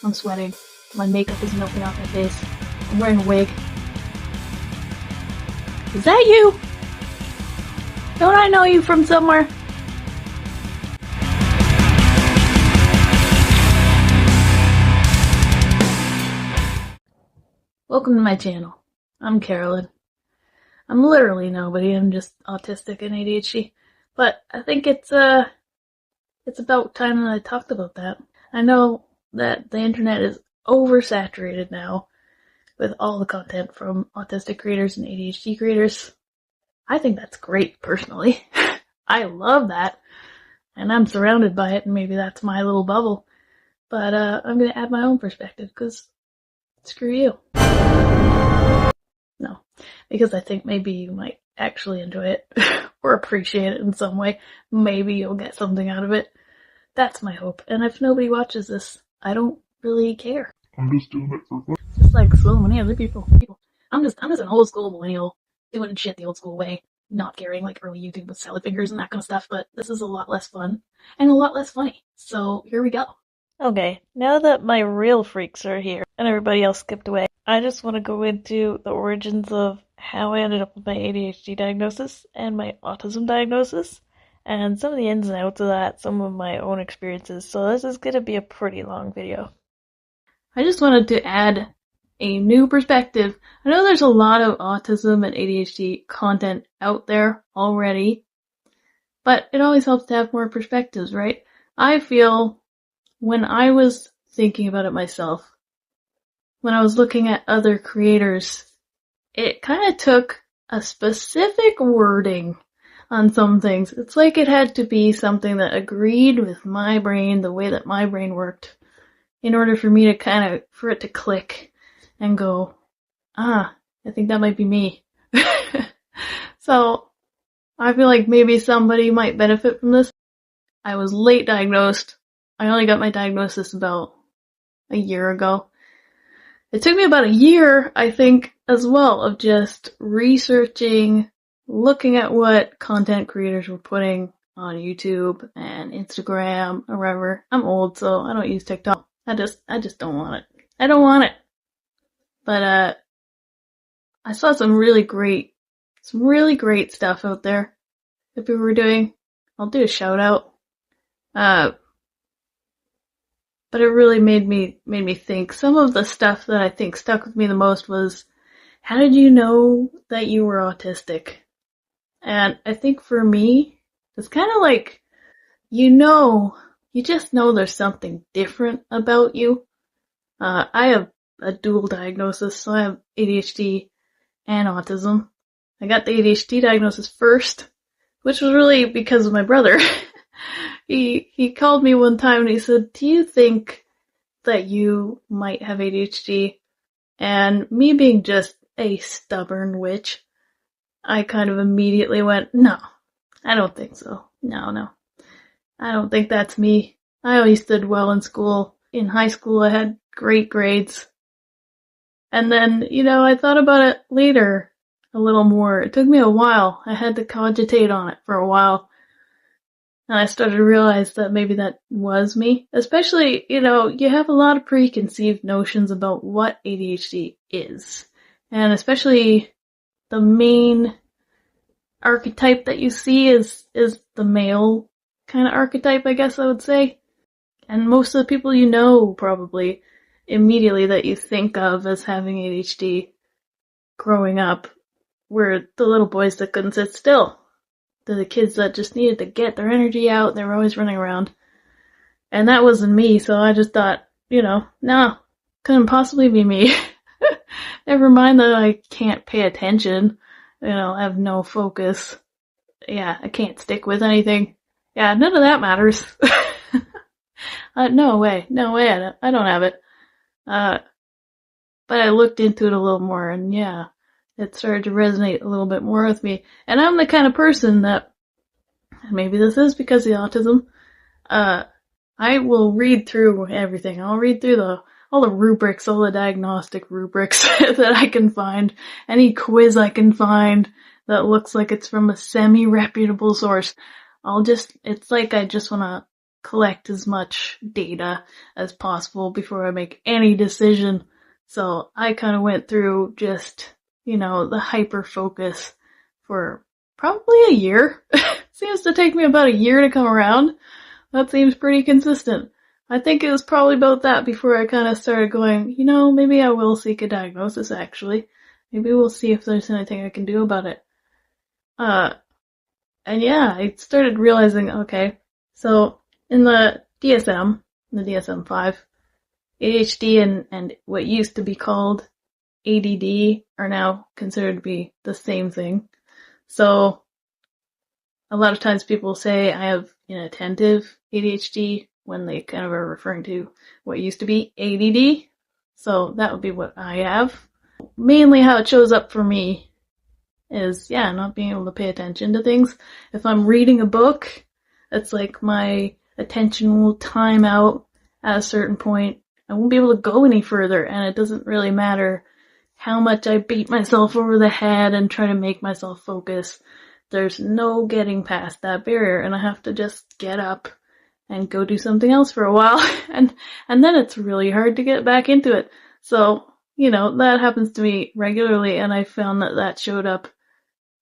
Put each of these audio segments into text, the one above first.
I'm sweating. My makeup is melting off my face. I'm wearing a wig. Is that you? Don't I know you from somewhere? Welcome to my channel. I'm Carolyn. I'm literally nobody. I'm just autistic and ADHD. But I think it's about time that I talked about that. I know that the internet is oversaturated now with all the content from autistic creators and ADHD creators. I think that's great, personally. I love that. And I'm surrounded by it, and maybe that's my little bubble. But I'm gonna add my own perspective, because screw you. No, because I think maybe you might actually enjoy it, or appreciate it in some way. Maybe you'll get something out of it. That's my hope. And if nobody watches this, I don't really care. I'm just doing it for fun. Just like so many other people. I'm just an old school millennial, doing shit the old school way, not caring like early YouTube with salad fingers and that kind of stuff, but this is a lot less fun, and a lot less funny. So here we go. Okay, now that my real freaks are here, and everybody else skipped away, I just want to go into the origins of how I ended up with my ADHD diagnosis and my autism diagnosis, and some of the ins and outs of that, some of my own experiences, so this is going to be a pretty long video. I just wanted to add a new perspective. I know there's a lot of autism and ADHD content out there already, but it always helps to have more perspectives, right? I feel when I was thinking about it myself, when I was looking at other creators, it kind of took a specific wording on some things. It's like it had to be something that agreed with my brain, the way that my brain worked, in order for me to for it to click and go, I think that might be me. So I feel like maybe somebody might benefit from this. I was late diagnosed. I only got my diagnosis about a year ago. It took me about a year, I think, as well, of just researching, looking at what content creators were putting on YouTube and Instagram or wherever. I'm old, so I don't use TikTok. I just don't want it. I don't want it. But I saw some really great stuff out there that people were doing. I'll do a shout out. But it really made me think. Some of the stuff that I think stuck with me the most was, how did you know that you were autistic? And I think for me, it's kind of like, you just know there's something different about you. I have a dual diagnosis, so I have ADHD and autism. I got the ADHD diagnosis first, which was really because of my brother. He called me one time and he said, "Do you think that you might have ADHD?" And me being just a stubborn witch, I kind of immediately went, "No, I don't think so. No. I don't think that's me. I always did well in school. In high school, I had great grades." And then, I thought about it later a little more. It took me a while. I had to cogitate on it for a while. And I started to realize that maybe that was me. Especially, you have a lot of preconceived notions about what ADHD is. And especially the main archetype that you see is the male kind of archetype, I guess I would say. And most of the people probably immediately that you think of as having ADHD growing up were the little boys that couldn't sit still. They're the kids that just needed to get their energy out. They were always running around. And that wasn't me, so I just thought, no, couldn't possibly be me. Never mind that I can't pay attention. I have no focus. Yeah, I can't stick with anything. Yeah, none of that matters. No way, I don't have it. But I looked into it a little more, and yeah, it started to resonate a little bit more with me. And I'm the kind of person that, maybe this is because of the autism, I will read through everything. I'll read through all the rubrics, all the diagnostic rubrics that I can find, any quiz I can find that looks like it's from a semi-reputable source. It's like I just want to collect as much data as possible before I make any decision. So I kind of went through just, the hyper focus for probably a year. Seems to take me about a year to come around. That seems pretty consistent. I think it was probably about that before I kind of started going, maybe I will seek a diagnosis actually. Maybe we'll see if there's anything I can do about it. And yeah, I started realizing, okay, so in the DSM-5, ADHD and what used to be called ADD are now considered to be the same thing. So a lot of times people say I have inattentive ADHD when they kind of are referring to what used to be ADD. So that would be what I have. Mainly how it shows up for me is, not being able to pay attention to things. If I'm reading a book, it's like my attention will time out at a certain point. I won't be able to go any further, and it doesn't really matter how much I beat myself over the head and try to make myself focus. There's no getting past that barrier, and I have to just get up and go do something else for a while, and then it's really hard to get back into it. So, that happens to me regularly, and I found that showed up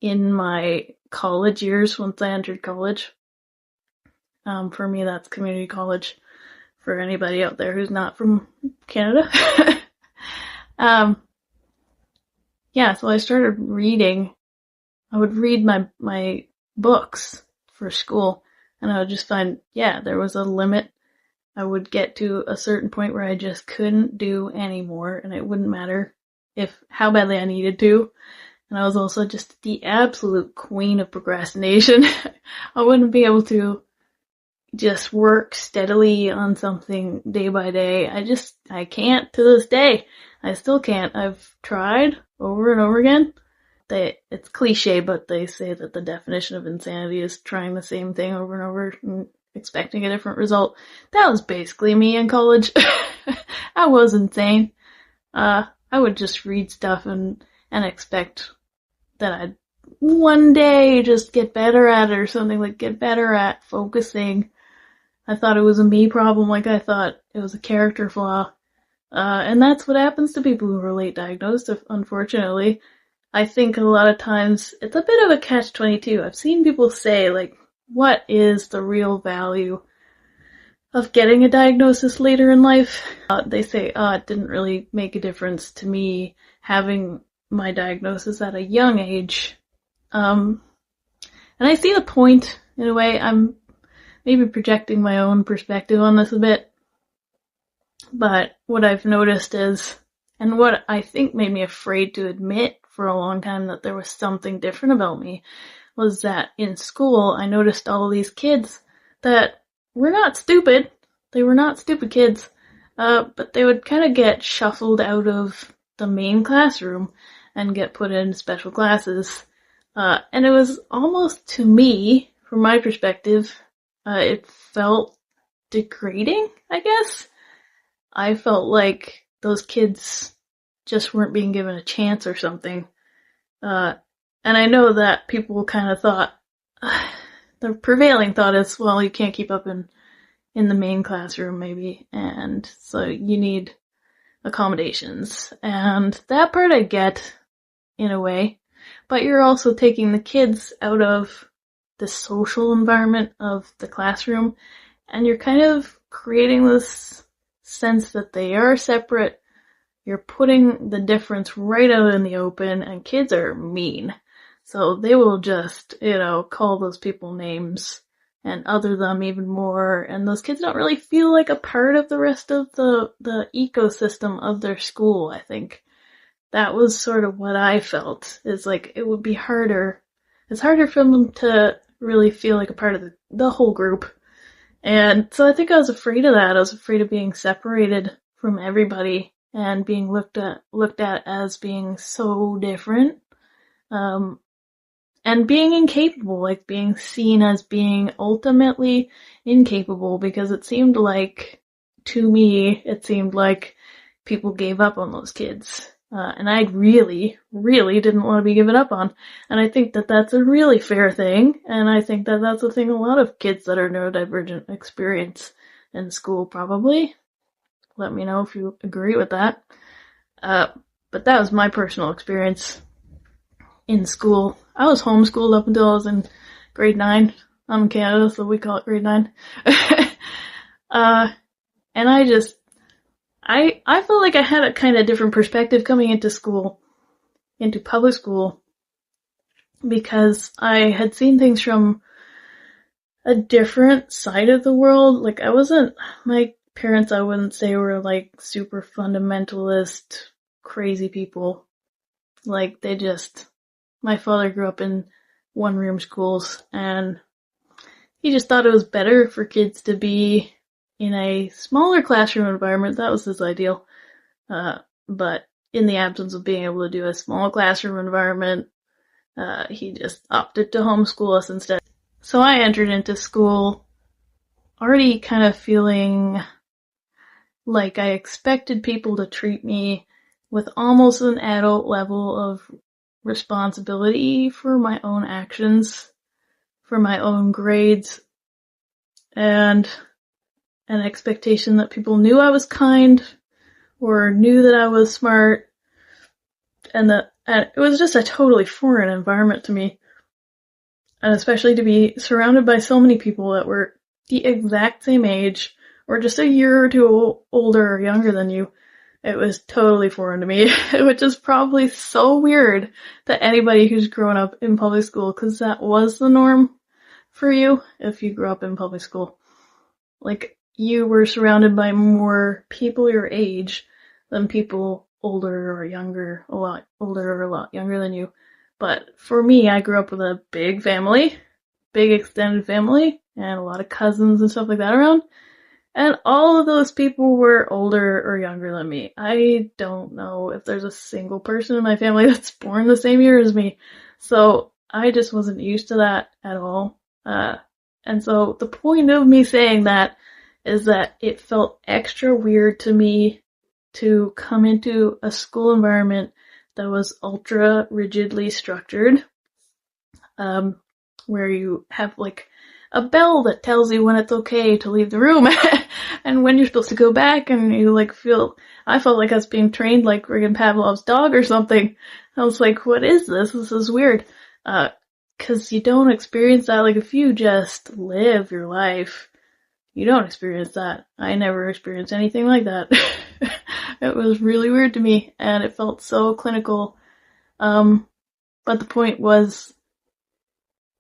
in my college years once I entered college. For me, that's community college, for anybody out there who's not from Canada. So I started reading. I would read my books for school, and I would just find, there was a limit. I would get to a certain point where I just couldn't do anymore, and it wouldn't matter how badly I needed to. And I was also just the absolute queen of procrastination. I wouldn't be able to just work steadily on something day by day. I can't to this day. I still can't. I've tried over and over again. It's cliche, but they say that the definition of insanity is trying the same thing over and over and expecting a different result. That was basically me in college. I was insane. I would just read stuff and expect that I'd one day just get better at it or something, like get better at focusing. I thought it was a me problem, like I thought it was a character flaw. And that's what happens to people who are late diagnosed, unfortunately. I think a lot of times it's a bit of a catch-22. I've seen people say, like, what is the real value of getting a diagnosis later in life? They say, it didn't really make a difference to me having my diagnosis at a young age. And I see the point, in a way. I'm maybe projecting my own perspective on this a bit. But what I've noticed is, and what I think made me afraid to admit for a long time that there was something different about me, was that in school I noticed all these kids that were not stupid. They were not stupid kids, but they would kind of get shuffled out of the main classroom and get put in special classes. And it was almost, to me, from my perspective, it felt degrading, I guess. I felt like those kids just weren't being given a chance or something. And I know that people kind of thought, the prevailing thought is, well, you can't keep up in the main classroom, maybe, and so you need accommodations. And that part I get, in a way, but you're also taking the kids out of the social environment of the classroom, and you're kind of creating this sense that they are separate. You're putting the difference right out in the open, and kids are mean. So they will just, call those people names and other them even more, and those kids don't really feel like a part of the rest of the ecosystem of their school, I think. That was sort of what I felt. It's like, it would be harder. It's harder for them to really feel like a part of the whole group. And so I think I was afraid of that. I was afraid of being separated from everybody and being looked at as being so different. And being incapable, like being seen as being ultimately incapable, because it seemed like, to me, people gave up on those kids. and I really, really didn't want to be given up on. And I think that that's a really fair thing, and I think that that's a thing a lot of kids that are neurodivergent experience in school probably. Let me know if you agree with that. But that was my personal experience in school. I was homeschooled up until I was in grade 9. I'm in Canada, so we call it grade 9. And I felt like I had a kind of different perspective coming into school, into public school, because I had seen things from a different side of the world. Like, my parents, I wouldn't say were like super fundamentalist, crazy people. Like, my father grew up in one-room schools, and he just thought it was better for kids to be in a smaller classroom environment. That was his ideal. But in the absence of being able to do a small classroom environment, he just opted to homeschool us instead. So I entered into school already kind of feeling like I expected people to treat me with almost an adult level of responsibility for my own actions, for my own grades, and an expectation that people knew I was kind or knew that I was smart, and it was just a totally foreign environment to me. And especially to be surrounded by so many people that were the exact same age, or just a year or two older or younger than you. It was totally foreign to me, which is probably so weird to anybody who's grown up in public school, because that was the norm for you if you grew up in public school. Like, you were surrounded by more people your age than people older or younger, a lot older or a lot younger than you. But for me, I grew up with a big family, big extended family, and a lot of cousins and stuff like that around. And all of those people were older or younger than me. I don't know if there's a single person in my family that's born the same year as me. So I just wasn't used to that at all. And so the point of me saying that is that it felt extra weird to me to come into a school environment that was ultra rigidly structured, where you have like a bell that tells you when it's okay to leave the room and when you're supposed to go back, and I felt like I was being trained like friggin' Pavlov's dog or something. I was like, what is this? This is weird. 'Cause you don't experience that. Like, if you just live your life, you don't experience that. I never experienced anything like that. It was really weird to me, and it felt so clinical. But the point was,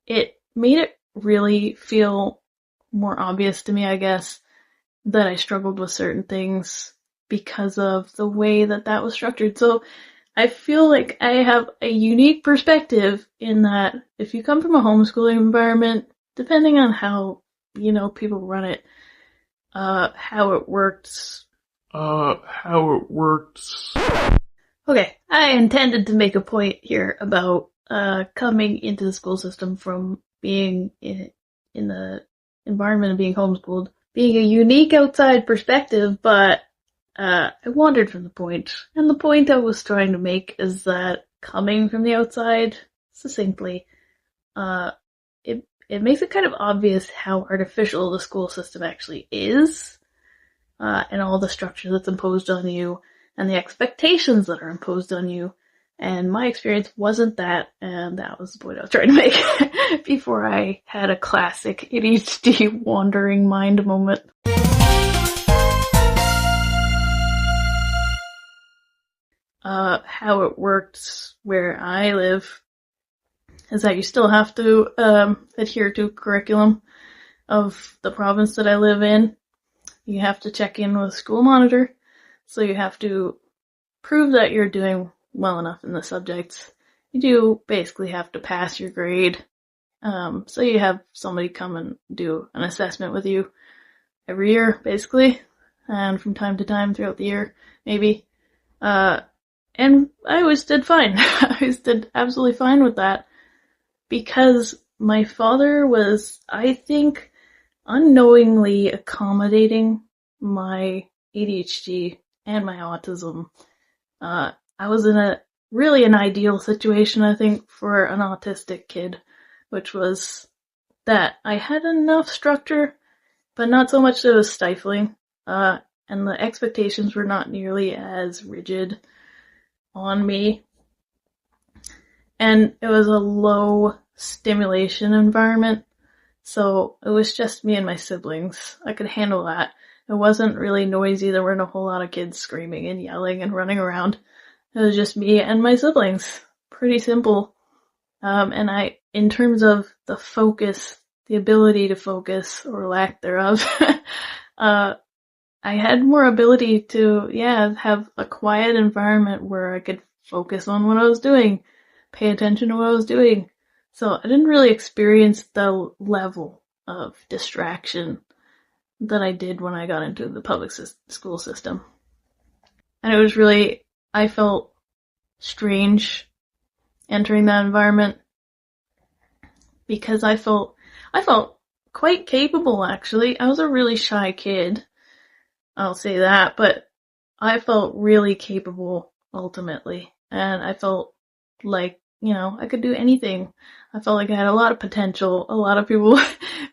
it made it really feel more obvious to me, I guess, that I struggled with certain things because of the way that was structured. So I feel like I have a unique perspective in that if you come from a homeschooling environment, depending on how, people run it, how it works. Okay, I intended to make a point here about coming into the school system from being in the environment of being homeschooled, being a unique outside perspective, but I wandered from the point. And the point I was trying to make is that coming from the outside, succinctly, it makes it kind of obvious how artificial the school system actually is, and all the structure that's imposed on you, and the expectations that are imposed on you. And my experience wasn't that, and that was the point I was trying to make before I had a classic ADHD wandering mind moment. How it works where I live is that you still have to adhere to curriculum of the province that I live in. You have to check in with school monitor, so you have to prove that you're doing well enough in the subjects. You do basically have to pass your grade. So you have somebody come and do an assessment with you every year, basically, and from time to time throughout the year, maybe. And I always did fine. I always did absolutely fine with that, because my father was, I think, unknowingly accommodating my ADHD and my autism I was in a really an ideal situation, I think, for an autistic kid, which was that I had enough structure, but not so much that it was stifling. And the expectations were not nearly as rigid on me. And it was a low stimulation environment, so it was just me and my siblings. I could handle that. It wasn't really noisy. There weren't a whole lot of kids screaming and yelling and running around. It was just me and my siblings. Pretty simple. And in terms of the focus, the ability to focus, or lack thereof, I had more ability to, have a quiet environment where I could focus on what I was doing, pay attention to what I was doing. So I didn't really experience the level of distraction that I did when I got into the public school system. And it was really, I felt strange entering that environment because I felt quite capable, actually. I was a really shy kid, I'll say that, but I felt really capable ultimately. And I felt like, I could do anything. I felt like I had a lot of potential. A lot of people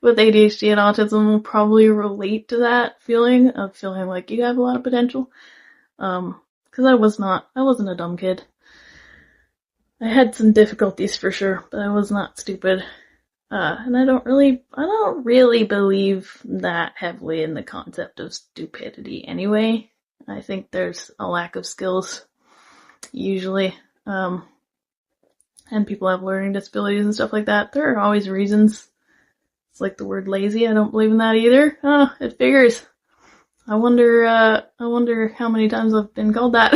with ADHD and autism will probably relate to that feeling of feeling like you have a lot of potential. Cause I wasn't a dumb kid. I had some difficulties for sure, but I was not stupid. And I don't really believe that heavily in the concept of stupidity anyway. I think there's a lack of skills, usually. And people have learning disabilities and stuff like that. There are always reasons. It's like the word lazy. I don't believe in that either. Oh, it figures. I wonder how many times I've been called that.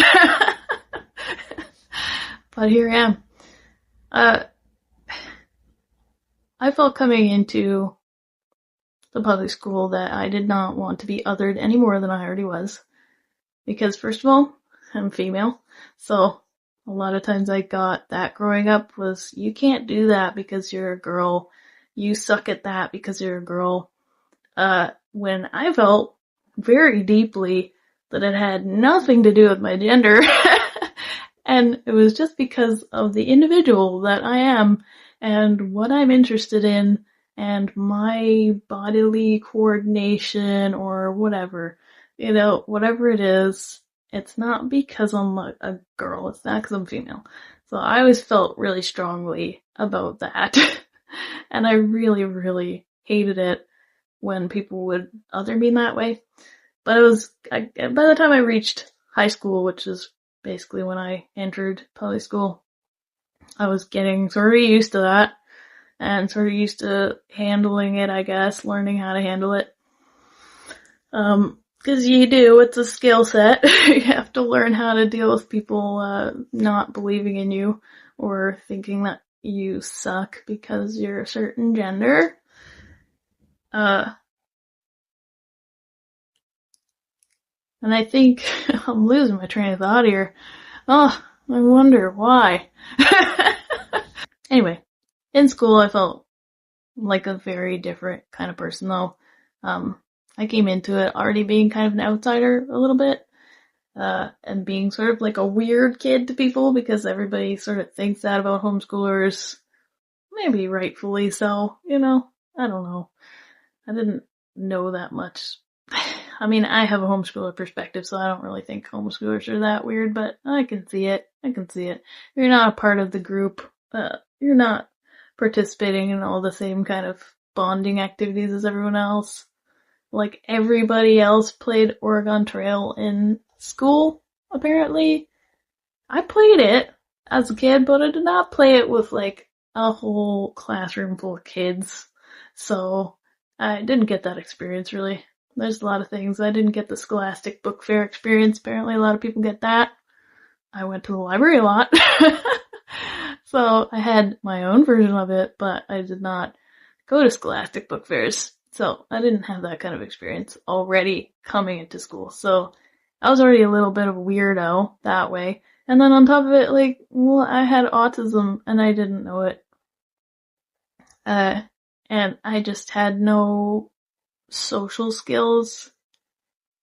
But here I am. I felt coming into the public school that I did not want to be othered any more than I already was. Because first of all, I'm female. So a lot of times I got that growing up was, you can't do that because you're a girl. You suck at that because you're a girl. When I felt very deeply that it had nothing to do with my gender. And it was just because of the individual that I am and what I'm interested in and my bodily coordination or whatever. Whatever it is, it's not because I'm a girl. It's not because I'm female. So I always felt really strongly about that. And I really, really hated it when people would other me in that way. But by the time I reached high school, which is basically when I entered public school, I was getting sort of used to that and sort of used to handling it, I guess, learning how to handle it. Cause you do, it's a skill set. You have to learn how to deal with people, not believing in you or thinking that you suck because you're a certain gender. And I think I'm losing my train of thought here. Oh, I wonder why. Anyway, in school I felt like a very different kind of person though. I came into it already being kind of an outsider a little bit, and being sort of like a weird kid to people because everybody sort of thinks that about homeschoolers. Maybe rightfully so, I don't know. I didn't know that much. I mean, I have a homeschooler perspective, so I don't really think homeschoolers are that weird, but I can see it. You're not a part of the group. You're not participating in all the same kind of bonding activities as everyone else. Like, everybody else played Oregon Trail in school, apparently. I played it as a kid, but I did not play it with, like, a whole classroom full of kids. So, I didn't get that experience, really. There's a lot of things. I didn't get the Scholastic Book Fair experience. Apparently a lot of people get that. I went to the library a lot. So I had my own version of it, but I did not go to Scholastic Book Fairs. So I didn't have that kind of experience already coming into school. So I was already a little bit of a weirdo that way. And then on top of it, I had autism and I didn't know it. And I just had no social skills.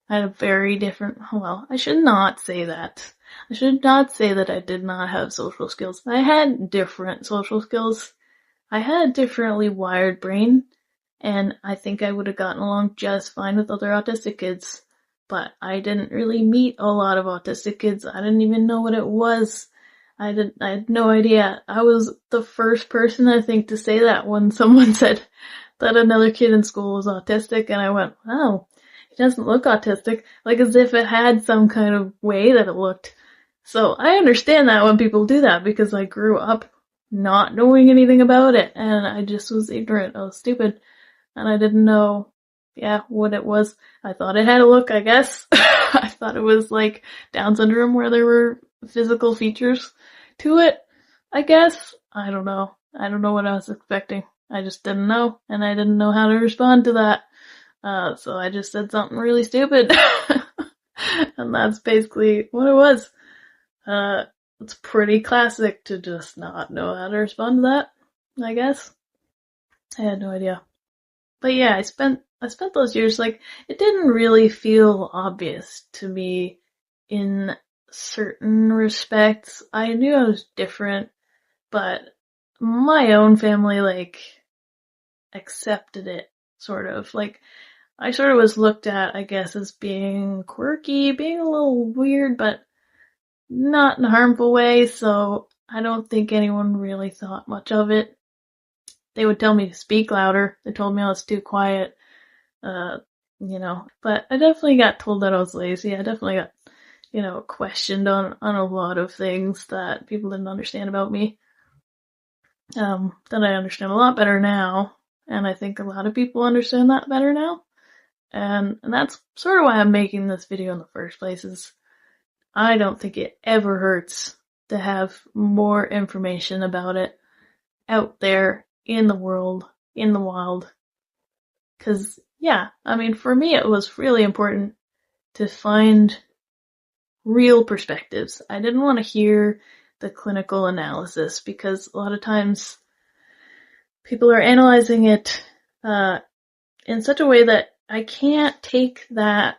I had a very different, I should not say that. I should not say that I did not have social skills. I had different social skills. I had a differently wired brain, and I think I would have gotten along just fine with other autistic kids. But I didn't really meet a lot of autistic kids. I didn't even know what it was. I had no idea. I was the first person, I think, to say that when someone said that another kid in school was autistic, and I went, wow, he doesn't look autistic, like as if it had some kind of way that it looked. So I understand that when people do that, because I grew up not knowing anything about it, and I just was ignorant. I was stupid, and I didn't know, what it was. I thought it had a look, I guess. I thought it was like Down syndrome where there were physical features to it, I guess. I don't know. I don't know what I was expecting. I just didn't know, and I didn't know how to respond to that. So I just said something really stupid. And that's basically what it was. It's pretty classic to just not know how to respond to that, I guess. I had no idea. But yeah, I spent those years, like, it didn't really feel obvious to me in certain respects. I knew I was different, but my own family, like, accepted it, sort of. Like, I sort of was looked at, I guess, as being quirky, being a little weird, but not in a harmful way, so I don't think anyone really thought much of it. They would tell me to speak louder. They told me I was too quiet, but I definitely got told that I was lazy. I definitely got, questioned on a lot of things that people didn't understand about me, that I understand a lot better now, and I think a lot of people understand that better now. And that's sort of why I'm making this video in the first place, is I don't think it ever hurts to have more information about it out there in the world, in the wild. 'Cause, for me it was really important to find real perspectives. I didn't want to hear the clinical analysis, because a lot of times people are analyzing it in such a way that I can't take that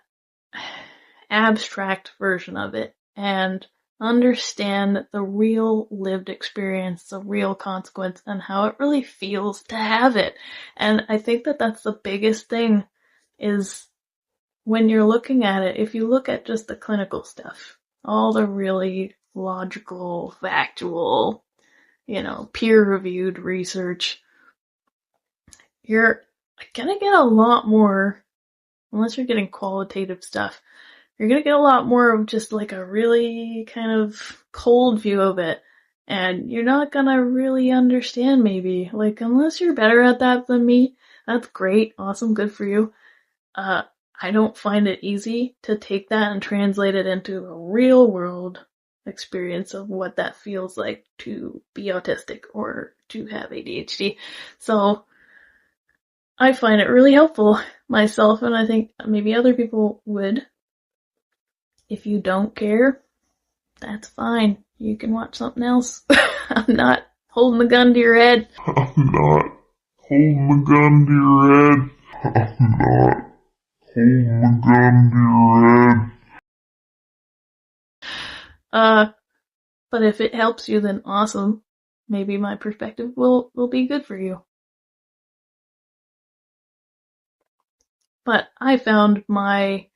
abstract version of it and understand the real lived experience, the real consequence, and how it really feels to have it. And I think that that's the biggest thing, is when you're looking at it, if you look at just the clinical stuff, all the really logical, factual, peer-reviewed research, you're gonna get a lot more, unless you're getting qualitative stuff, you're gonna get a lot more of just like a really kind of cold view of it, and you're not gonna really understand, maybe. Like, unless you're better at that than me, that's great, awesome, good for you. I don't find it easy to take that and translate it into a real world experience of what that feels like to be autistic or to have ADHD. So I find it really helpful myself, and I think maybe other people would. If you don't care, that's fine. You can watch something else. I'm not holding the gun to your head. I'm not holding the gun to your head. I'm not holding the gun to your head. But if it helps you, then awesome. Maybe my perspective will be good for you. But I found my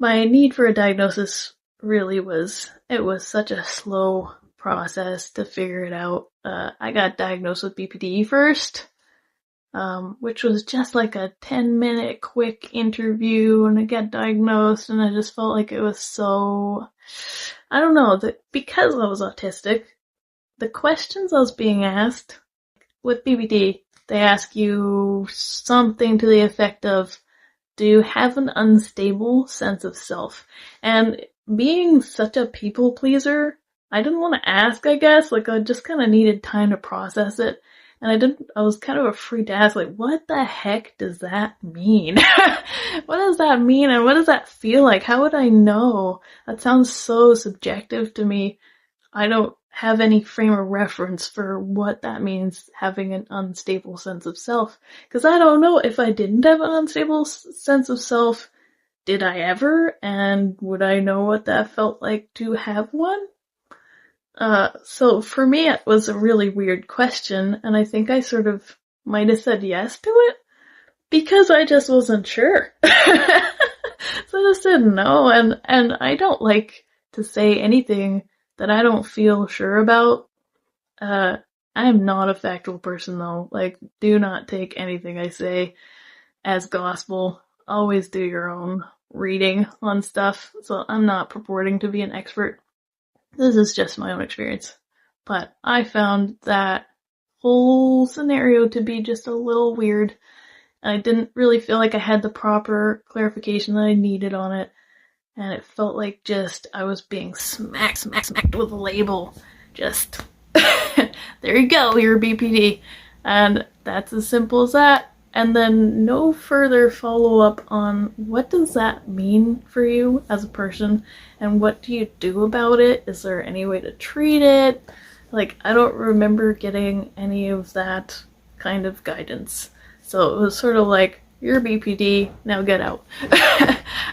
need for a diagnosis really was such a slow process to figure it out. I got diagnosed with BPD first, which was just like a 10-minute quick interview, and I got diagnosed, and I just felt like it was so, I don't know, that because I was autistic, the questions I was being asked with BPD, they ask you something to the effect of, do you have an unstable sense of self? And being such a people pleaser, I didn't want to ask, I guess. Like, I just kind of needed time to process it. And I was kind of afraid to ask, like, what the heck does that mean? What does that mean? And what does that feel like? How would I know? That sounds so subjective to me. I don't have any frame of reference for what that means, having an unstable sense of self. Because I don't know, if I didn't have an unstable sense of self, did I ever? And would I know what that felt like to have one? So for me, it was a really weird question, and I think I sort of might have said yes to it because I just wasn't sure. So I just didn't know, and I don't like to say anything that I don't feel sure about. I am not a factual person though. Like, do not take anything I say as gospel. Always do your own reading on stuff. So I'm not purporting to be an expert. This is just my own experience. But I found that whole scenario to be just a little weird. I didn't really feel like I had the proper clarification that I needed on it. And it felt like just I was being smacked with a label. Just, there you go, you're a BPD. And that's as simple as that. And then no further follow-up on what does that mean for you as a person, and what do you do about it? Is there any way to treat it? Like, I don't remember getting any of that kind of guidance. So it was sort of like, you're a BPD, now get out.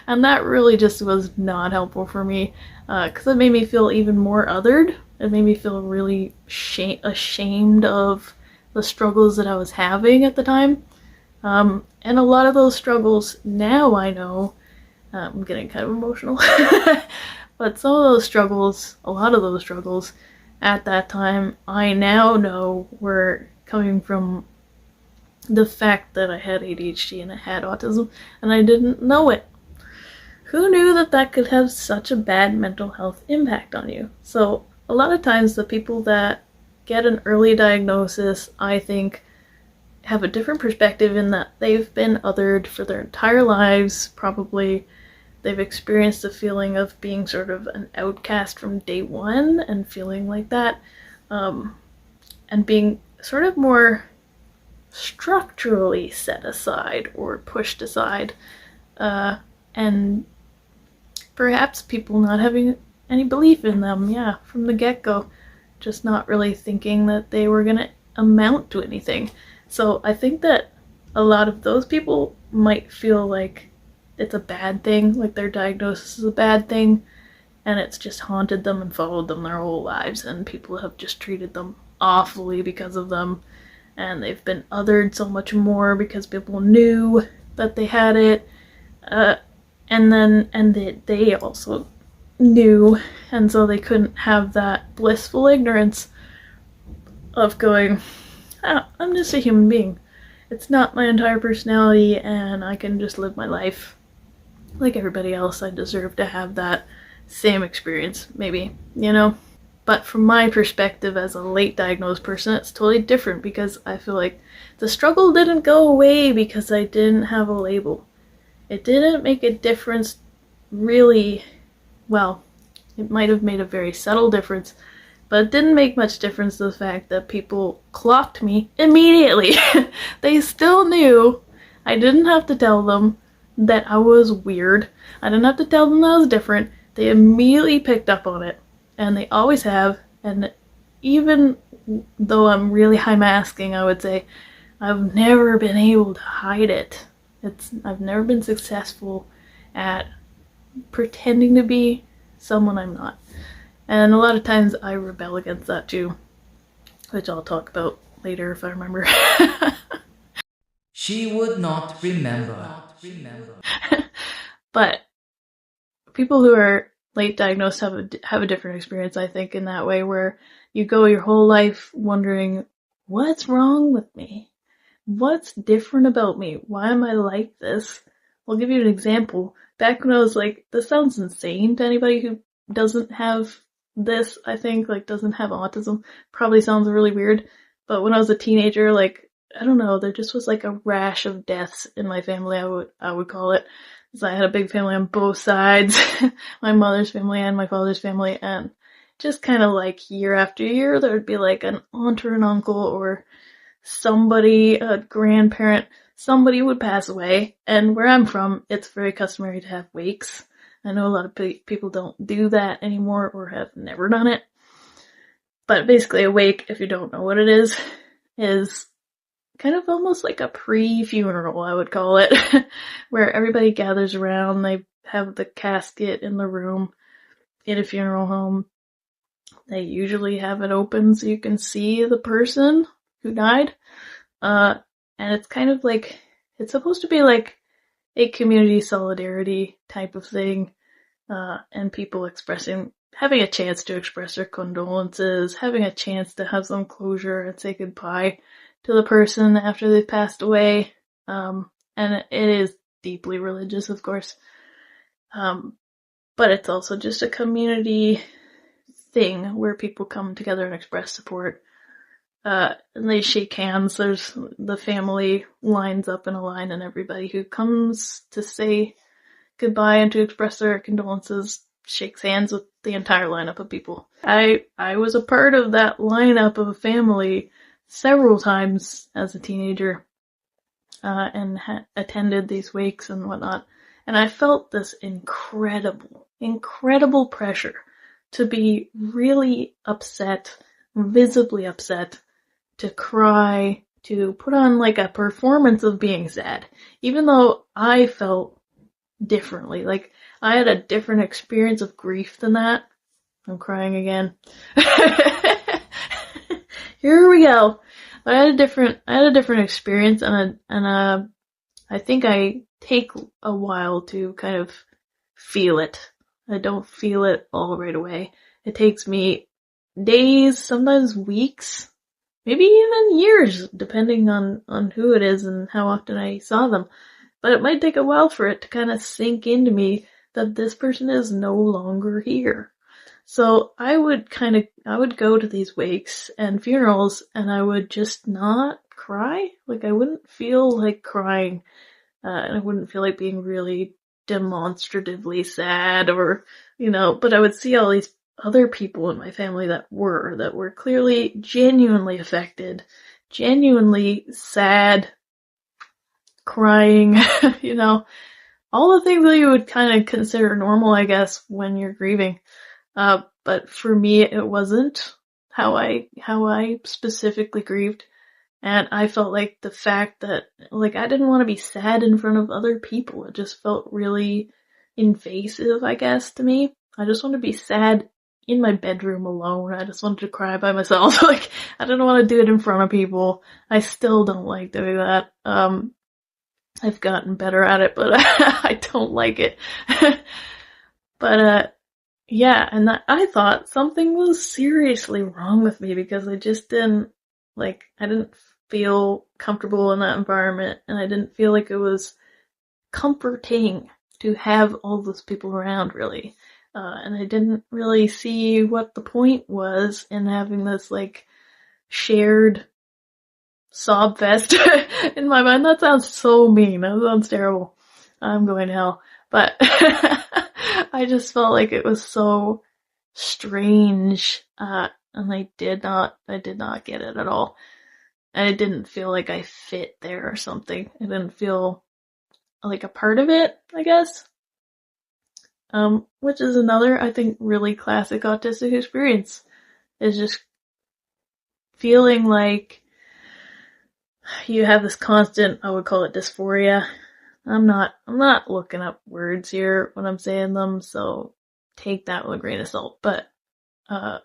And that really just was not helpful for me, because it made me feel even more othered. It made me feel really ashamed of the struggles that I was having at the time. And a lot of those struggles now I know, I'm getting kind of emotional, but some of those struggles, a lot of those struggles at that time, I now know were coming from the fact that I had ADHD and I had autism, and I didn't know it. Who knew that that could have such a bad mental health impact on you? So a lot of times the people that get an early diagnosis, I think, have a different perspective in that they've been othered for their entire lives, probably. They've experienced the feeling of being sort of an outcast from day one and feeling like that, and being sort of more structurally set aside or pushed aside, and perhaps people not having any belief in them, from the get-go, just not really thinking that they were gonna amount to anything. So I think that a lot of those people might feel like it's a bad thing, like their diagnosis is a bad thing, and it's just haunted them and followed them their whole lives, and people have just treated them awfully because of them, and they've been othered so much more because people knew that they had it, and they also knew, and so they couldn't have that blissful ignorance of going, oh, I'm just a human being. It's not my entire personality, and I can just live my life like everybody else. I deserve to have that same experience, maybe, you know? But from my perspective as a late diagnosed person, it's totally different, because I feel like the struggle didn't go away because I didn't have a label. It didn't make a difference, really. Well, it might have made a very subtle difference, but it didn't make much difference to the fact that people clocked me immediately. They still knew. I didn't have to tell them that I was weird. I didn't have to tell them that I was different. They immediately picked up on it. And they always have. And even though I'm really high masking, I would say I've never been able to hide it. I've never been successful at pretending to be someone I'm not. And a lot of times I rebel against that too, which I'll talk about later if I remember. She would not remember. But people who are late diagnosed have a different experience, I think, in that way, where you go your whole life wondering, what's wrong with me? What's different about me? Why am I like this? I'll give you an example. Back when I was like, this sounds insane to anybody who doesn't have this, I think, like, doesn't have autism. Probably sounds really weird. But when I was a teenager, like, I don't know, there just was like a rash of deaths in my family, I would call it. So I had a big family on both sides, my mother's family and my father's family, and just kind of like year after year, there would be like an aunt or an uncle or somebody, a grandparent, somebody would pass away. And where I'm from, it's very customary to have wakes. I know a lot of people don't do that anymore or have never done it. But basically a wake, if you don't know what it is kind of almost like a pre-funeral, I would call it, where everybody gathers around, they have the casket in the room in a funeral home. They usually have it open so you can see the person who died. And it's kind of like, it's supposed to be like a community solidarity type of thing, and people having a chance to express their condolences, having a chance to have some closure and say goodbye to the person after they've passed away. And it is deeply religious, of course. But it's also just a community thing where people come together and express support. And they shake hands. There's the family lines up in a line, and everybody who comes to say goodbye and to express their condolences shakes hands with the entire lineup of people. I was a part of that lineup of a family several times as a teenager, and attended these wakes and whatnot. And I felt this incredible pressure to be really upset, visibly upset, to cry, to put on like a performance of being sad, even though I felt differently. Like, I had a different experience of grief than that. I'm crying again. Here we go. I had a different experience, and I think I take a while to kind of feel it. I don't feel it all right away. It takes me days, sometimes weeks, maybe even years, depending on who it is and how often I saw them. But it might take a while for it to kind of sink into me that this person is no longer here. So I would go to these wakes and funerals, and I would just not cry. Like, I wouldn't feel like crying, and I wouldn't feel like being really demonstratively sad, or, but I would see all these other people in my family that were clearly genuinely affected, genuinely sad, crying, all the things that you would kind of consider normal, I guess, when you're grieving. But for me, it wasn't how I specifically grieved. And I felt like the fact that, like, I didn't want to be sad in front of other people. It just felt really invasive, I guess, to me. I just wanted to be sad in my bedroom alone. I just wanted to cry by myself. Like, I didn't want to do it in front of people. I still don't like doing that. I've gotten better at it, but I don't like it. But, yeah, and I thought something was seriously wrong with me, because I just didn't feel comfortable in that environment, and I didn't feel like it was comforting to have all those people around, really. And I didn't really see what the point was in having this, like, shared sob fest in my mind. That sounds so mean. That sounds terrible. I'm going to hell. But I just felt like it was so strange, and I did not get it at all. And it didn't feel like I fit there or something. It didn't feel like a part of it, I guess. Which is another, I think, really classic autistic experience, is just feeling like you have this constant, I would call it dysphoria. I'm not looking up words here when I'm saying them, so take that with a grain of salt. But, I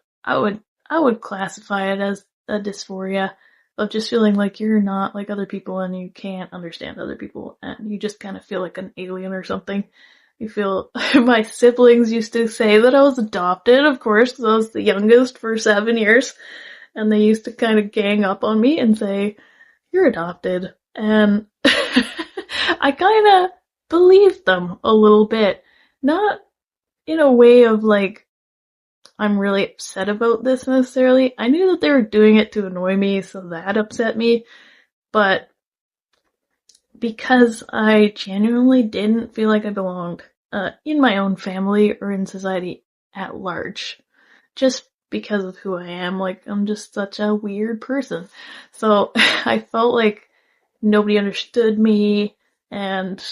would classify it as a dysphoria of just feeling like you're not like other people, and you can't understand other people, and you just kind of feel like an alien or something. You feel, my siblings used to say that I was adopted, of course, because I was the youngest for 7 years, and they used to kind of gang up on me and say, "You're adopted," and I kind of believed them a little bit. Not in a way of like, I'm really upset about this necessarily. I knew that they were doing it to annoy me, so that upset me. But because I genuinely didn't feel like I belonged in my own family or in society at large. Just because of who I am. Like, I'm just such a weird person. So I felt like nobody understood me, and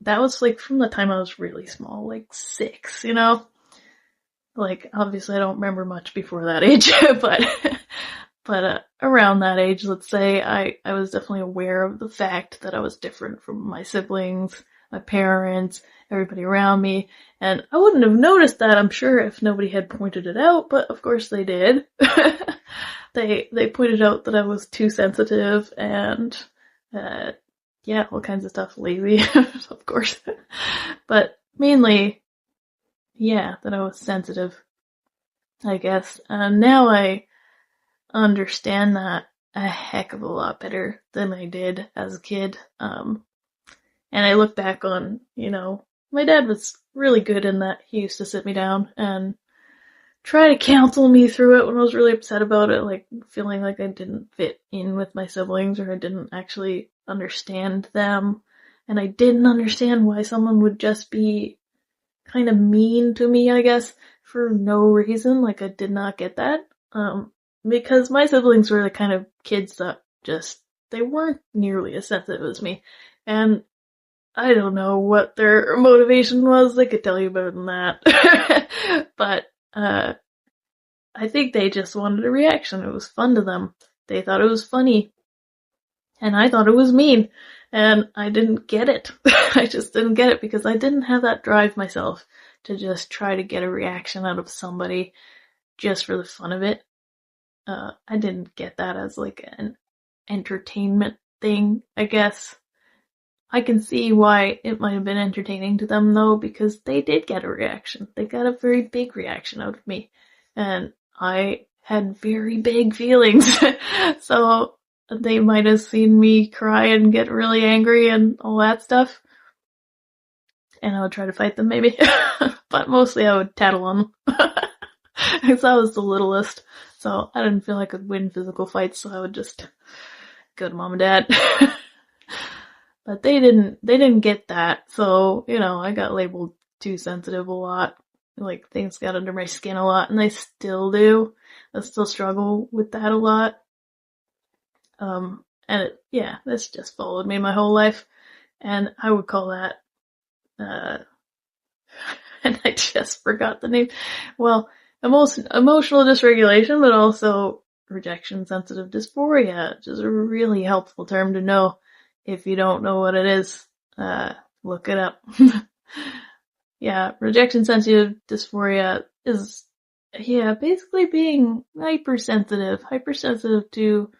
that was like from the time I was really small, like 6, Like, obviously I don't remember much before that age, But around that age, let's say, I was definitely aware of the fact that I was different from my siblings, my parents, everybody around me, and I wouldn't have noticed that, I'm sure, if nobody had pointed it out, but of course they did. They pointed out that I was too sensitive and, yeah, all kinds of stuff, lazy, of course. But mainly, yeah, that I was sensitive, I guess. And now I understand that a heck of a lot better than I did as a kid. And I look back on, my dad was really good in that. He used to sit me down and try to counsel me through it when I was really upset about it, like feeling like I didn't fit in with my siblings or I didn't actually understand them. And I didn't understand why someone would just be kind of mean to me, I guess, for no reason. Like, I did not get that. Because my siblings were the kind of kids that they weren't nearly as sensitive as me. And I don't know what their motivation was. They could tell you better than that. But, I think they just wanted a reaction. It was fun to them. They thought it was funny. And I thought it was mean. And I didn't get it. I just didn't get it because I didn't have that drive myself to just try to get a reaction out of somebody just for the fun of it. I didn't get that as like an entertainment thing, I guess. I can see why it might have been entertaining to them though, because they did get a reaction. They got a very big reaction out of me. And I had very big feelings. So they might have seen me cry and get really angry and all that stuff. And I would try to fight them maybe. But mostly I would tattle on them. Because I was the littlest. So I didn't feel like I could win physical fights, so I would just go to mom and dad. But they didn't get that. So, I got labeled too sensitive a lot. Like, things got under my skin a lot, and they still do. I still struggle with that a lot. And this just followed me my whole life. And I would call that, and I just forgot the name. Well, emotional dysregulation, but also rejection sensitive dysphoria, which is a really helpful term to know. If you don't know what it is, look it up. Yeah, rejection sensitive dysphoria is, basically being hypersensitive to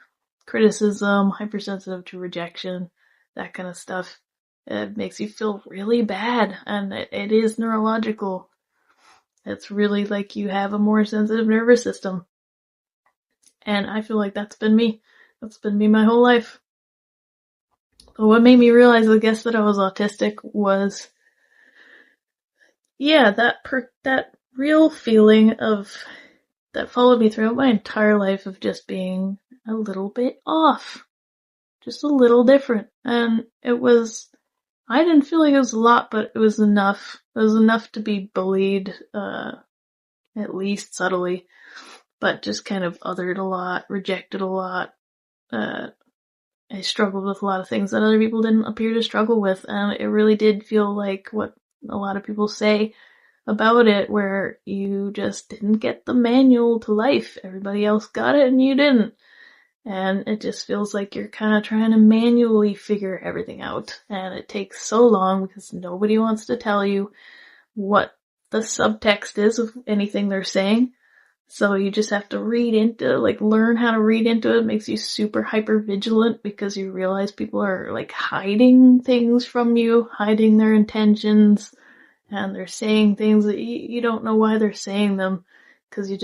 criticism, hypersensitive to rejection, that kind of stuff. It makes you feel really bad, and it is neurological. It's really like you have a more sensitive nervous system. And I feel like that's been me. That's been me my whole life. But what made me realize, I guess, that I was autistic was, that real feeling that followed me throughout my entire life of just being a little bit off. Just a little different. And I didn't feel like it was a lot, but it was enough. It was enough to be bullied, at least subtly, but just kind of othered a lot, rejected a lot. I struggled with a lot of things that other people didn't appear to struggle with, and it really did feel like what a lot of people say about it, where you just didn't get the manual to life. Everybody else got it and you didn't. And it just feels like you're kind of trying to manually figure everything out. And it takes so long because nobody wants to tell you what the subtext is of anything they're saying. So you just have to learn how to read into it. It makes you super hyper vigilant because you realize people are hiding things from you, hiding their intentions, and they're saying things that you don't know why they're saying them because you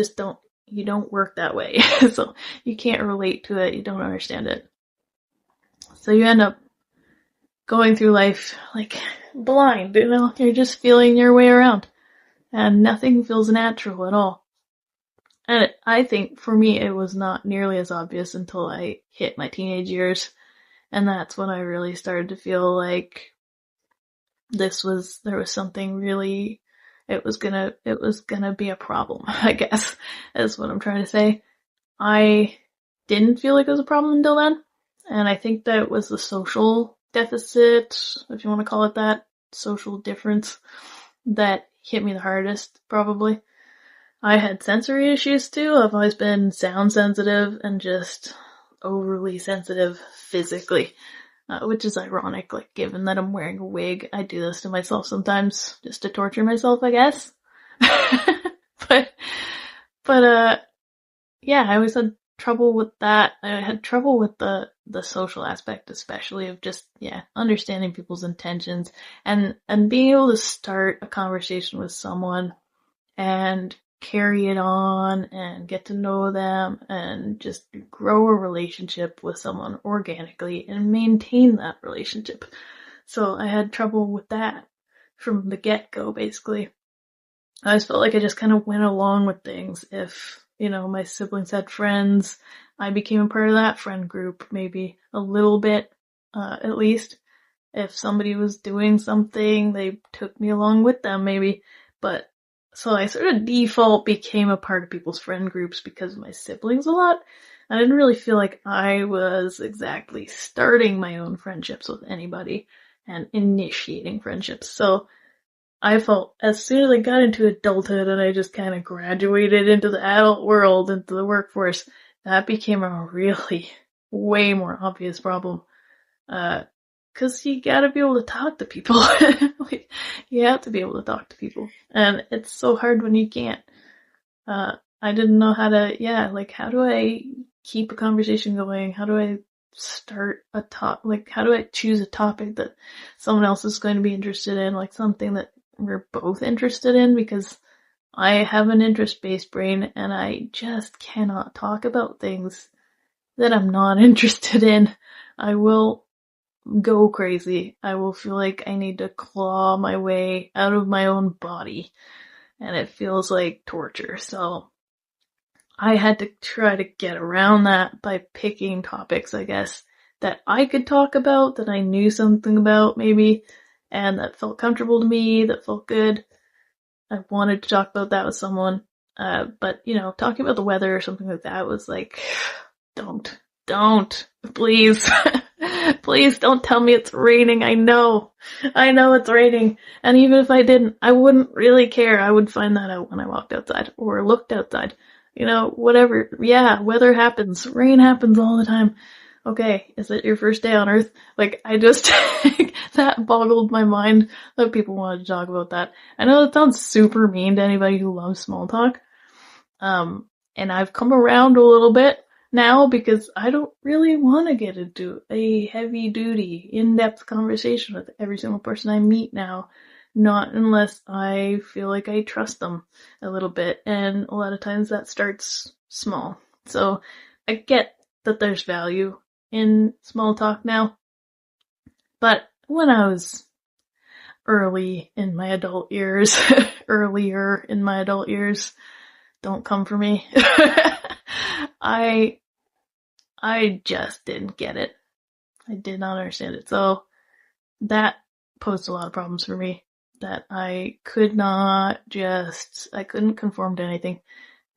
don't work that way. So you can't relate to it. You don't understand it. So you end up going through life blind, you're just feeling your way around and nothing feels natural at all. And I think for me, it was not nearly as obvious until I hit my teenage years. And that's when I really started to feel like there was something really, it was gonna be a problem, I guess, is what I'm trying to say. I didn't feel like it was a problem until then. And I think that it was the social deficit, if you want to call it that, social difference, that hit me the hardest, probably. I had sensory issues too. I've always been sound sensitive and just overly sensitive physically, which is ironic, like given that I'm wearing a wig. I do this to myself sometimes just to torture myself, I guess. but, but, yeah, I always had trouble with that. I had trouble with the social aspect, especially of just, understanding people's intentions and being able to start a conversation with someone and carry it on and get to know them and just grow a relationship with someone organically and maintain that relationship. So I had trouble with that from the get-go, basically. I always felt like I just kind of went along with things. If, my siblings had friends, I became a part of that friend group, maybe a little bit, at least. If somebody was doing something, they took me along with them, maybe. But, so I sort of default became a part of people's friend groups because of my siblings a lot. I didn't really feel like I was exactly starting my own friendships with anybody and initiating friendships. So I felt as soon as I got into adulthood and I just kind of graduated into the adult world, into the workforce, that became a really way more obvious problem. Cause you gotta be able to talk to people. Like, you have to be able to talk to people. And it's so hard when you can't. I didn't know how to, how do I keep a conversation going? How do I start a how do I choose a topic that someone else is going to be interested in? Like something that we're both interested in, because I have an interest-based brain and I just cannot talk about things that I'm not interested in. I will go crazy. I will feel like I need to claw my way out of my own body, and it feels like torture. So I had to try to get around that by picking topics, I guess, that I could talk about, that I knew something about maybe, and that felt comfortable to me, that felt good. I wanted to talk about that with someone. But, talking about the weather or something like that was like, don't, please. Please don't tell me it's raining. I know it's raining. And even if I didn't, I wouldn't really care. I would find that out when I walked outside or looked outside. Whatever. Yeah, weather happens. Rain happens all the time. Okay, is it your first day on Earth? Like, I just, that boggled my mind that people wanted to talk about that. I know that sounds super mean to anybody who loves small talk. And I've come around a little bit now because I don't really want to get into a heavy duty, in-depth conversation with every single person I meet now. Not unless I feel like I trust them a little bit. And a lot of times that starts small. So I get that there's value in small talk now. But when I was earlier in my adult years, don't come for me. I just didn't get it. I did not understand it. So that posed a lot of problems for me, that I couldn't conform to anything,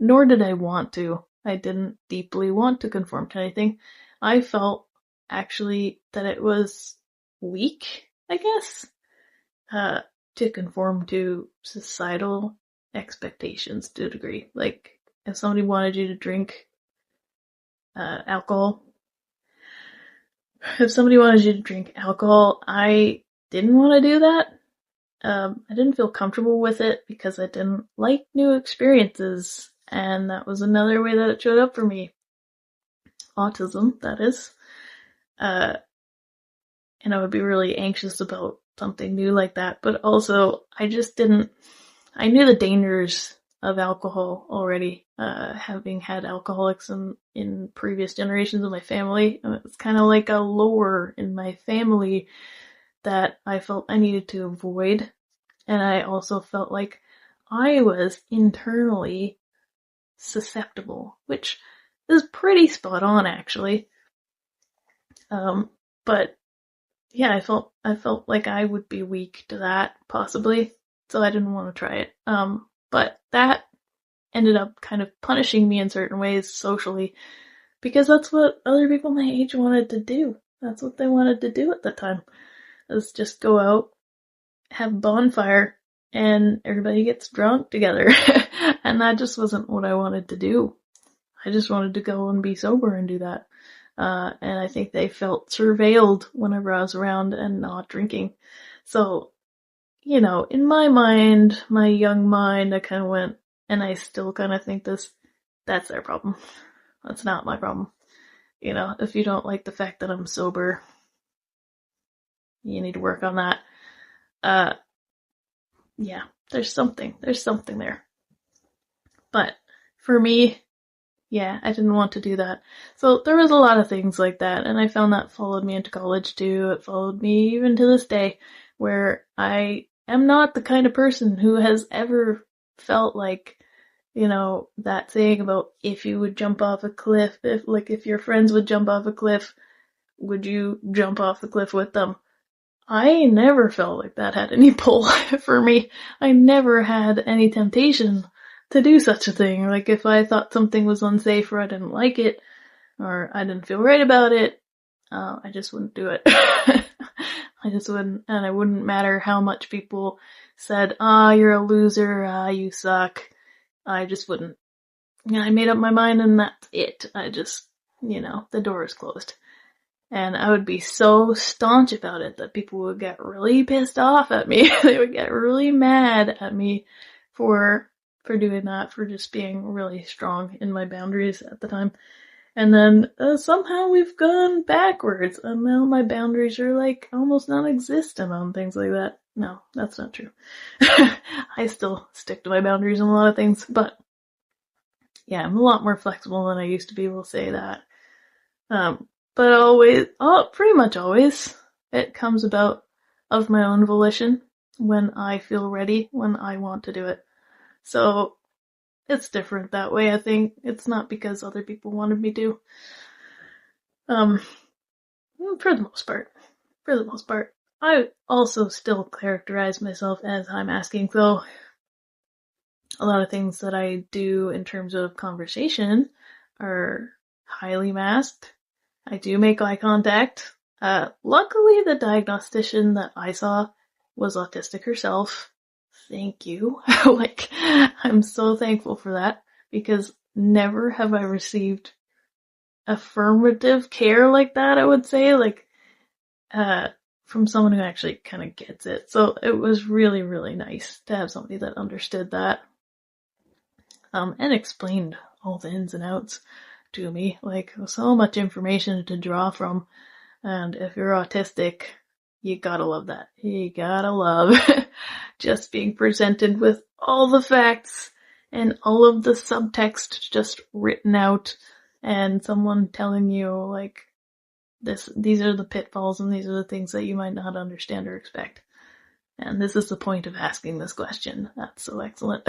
nor did I want to. I didn't deeply want to conform to anything. I felt actually that it was weak, I guess, to conform to societal expectations to a degree. Like, if somebody wanted you to drink alcohol, I didn't want to do that. I didn't feel comfortable with it because I didn't like new experiences, and that was another way that it showed up for me. Autism, that is. And I would be really anxious about something new like that, but also I knew the dangers of alcohol already, having had alcoholics in previous generations of my family. And it's kind of like a lore in my family that I felt I needed to avoid. And I also felt like I was internally susceptible, which is pretty spot on, actually. But yeah, I felt like I would be weak to that, possibly, so I didn't want to try it. But that ended up kind of punishing me in certain ways socially, because that's what other people my age wanted to do. That's what they wanted to do at the time, is just go out, have a bonfire, and everybody gets drunk together. And that just wasn't what I wanted to do. I just wanted to go and be sober and do that. And I think they felt surveilled whenever I was around and not drinking. So, you know, in my mind, my young mind, I kind of went, and I still kind of think this, that's their problem. That's not my problem. You know, if you don't like the fact that I'm sober, you need to work on that. Yeah, there's something there. But for me, yeah, I didn't want to do that. So there was a lot of things like that, and I found that followed me into college too. It followed me even to this day, where I am not the kind of person who has ever felt like, you know, that saying about if you would jump off a cliff, if your friends would jump off a cliff, would you jump off the cliff with them? I never felt like that had any pull for me. I never had any temptation to do such a thing. Like, if I thought something was unsafe or I didn't like it, or I didn't feel right about it, I just wouldn't do it. I just wouldn't, and it wouldn't matter how much people said, you're a loser, you suck. I just wouldn't. I made up my mind and that's it. I just, the door is closed. And I would be so staunch about it that people would get really pissed off at me. They would get really mad at me for doing that, for just being really strong in my boundaries at the time. And then somehow we've gone backwards, and now my boundaries are like almost non-existent on things like that. No, that's not true. I still stick to my boundaries on a lot of things, but yeah, I'm a lot more flexible than I used to be able to say that. But pretty much always, it comes about of my own volition when I feel ready, when I want to do it. So it's different that way, I think. It's not because other people wanted me to. For the most part. I also still characterize myself as I'm asking, so a lot of things that I do in terms of conversation are highly masked. I do make eye contact. Luckily, the diagnostician that I saw was autistic herself. Thank you. I'm so thankful for that, because never have I received affirmative care like that, I would say, from someone who actually kind of gets it. So it was really, really nice to have somebody that understood that, and explained all the ins and outs to me. So much information to draw from. And if you're autistic, you gotta love that. You gotta love just being presented with all the facts and all of the subtext just written out, and someone telling you, these are the pitfalls and these are the things that you might not understand or expect. And this is the point of asking this question. That's so excellent.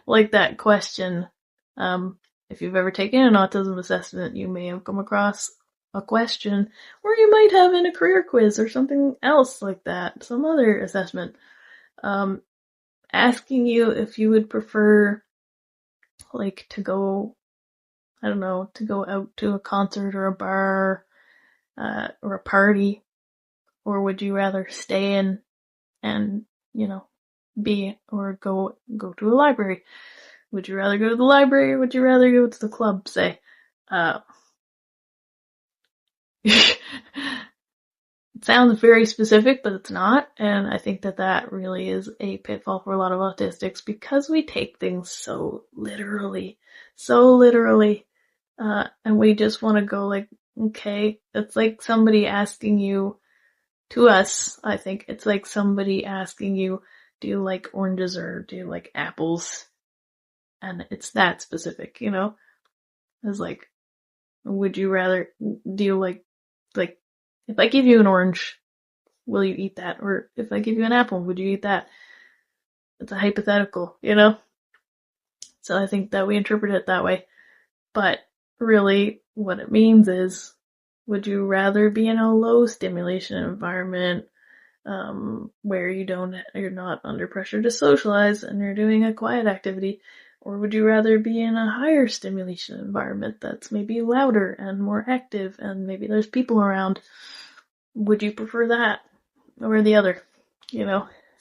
Like that question, if you've ever taken an autism assessment, you may have come across a question, or you might have in a career quiz or something else like that, some other assessment, asking you if you would prefer, to go, to go out to a concert or a bar, or a party, or would you rather stay in and, or go to a library? Would you rather go to the library, or would you rather go to the club, say? It sounds very specific, but it's not, and I think that really is a pitfall for a lot of autistics, because we take things so literally, and we just want to go okay, it's like somebody asking you, to us, I think, it's like somebody asking you, do you like oranges or do you like apples? And it's that specific, It's would you rather, do you like, if I give you an orange, will you eat that? Or if I give you an apple, would you eat that? It's a hypothetical, So I think that we interpret it that way. But really, what it means is, would you rather be in a low stimulation environment, where you're not under pressure to socialize and you're doing a quiet activity? Or would you rather be in a higher stimulation environment that's maybe louder and more active and maybe there's people around? Would you prefer that or the other?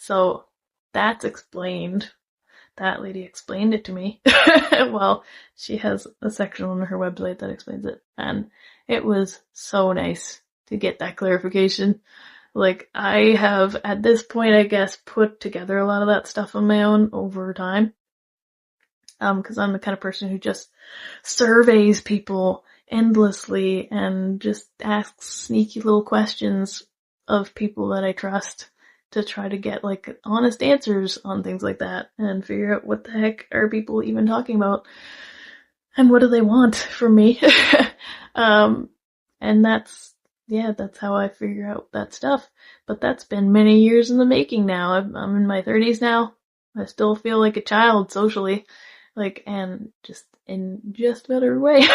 So that's explained. That lady explained it to me. Well, she has a section on her website that explains it. And it was so nice to get that clarification. Like, I have, at this point, I guess, put together a lot of that stuff on my own over time. Cause I'm the kind of person who just surveys people endlessly and just asks sneaky little questions of people that I trust to try to get like honest answers on things like that and figure out what the heck are people even talking about and what do they want from me. And that's how I figure out that stuff. But that's been many years in the making now. I'm in my 30s now. I still feel like a child socially, like, and just in just about every way.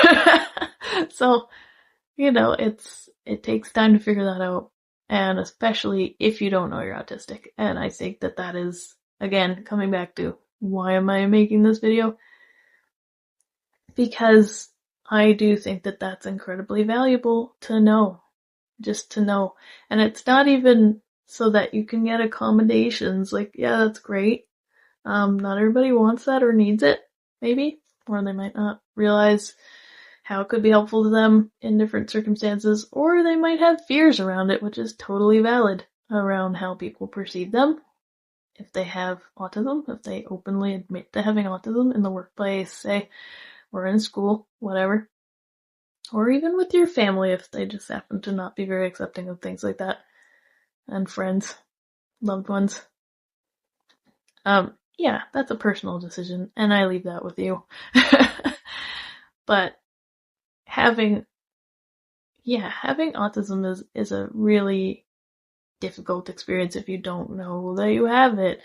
So, it takes time to figure that out. And especially if you don't know you're autistic. And I think that is, again, coming back to why am I making this video? Because I do think that that's incredibly valuable to know. Just to know. And it's not even so that you can get accommodations. Like, yeah, that's great. Not everybody wants that or needs it, maybe. Or they might not realize how it could be helpful to them in different circumstances, or they might have fears around it, which is totally valid, around how people perceive them. If they have autism, if they openly admit to having autism in the workplace, say, or in school, whatever. Or even with your family if they just happen to not be very accepting of things like that. And friends, loved ones. Yeah, that's a personal decision, and I leave that with you. But having autism is a really difficult experience if you don't know that you have it.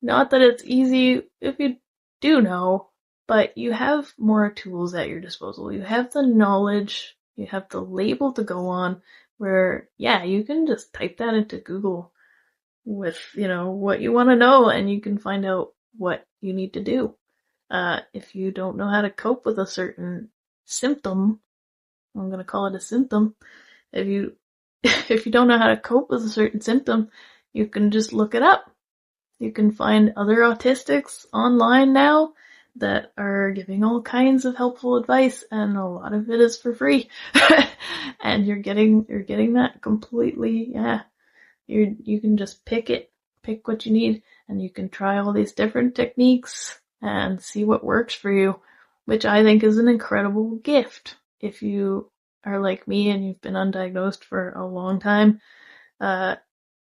Not that it's easy if you do know, but you have more tools at your disposal. You have the knowledge, you have the label to go on where, yeah, you can just type that into Google with, what you want to know and you can find out what you need to do. If you don't know how to cope with a certain symptom, I'm going to call it a symptom. If you don't know how to cope with a certain symptom, you can just look it up. You can find other autistics online now that are giving all kinds of helpful advice, and a lot of it is for free. And you're getting that completely, yeah. You can just pick what you need, and you can try all these different techniques and see what works for you, which I think is an incredible gift. If you are like me and you've been undiagnosed for a long time,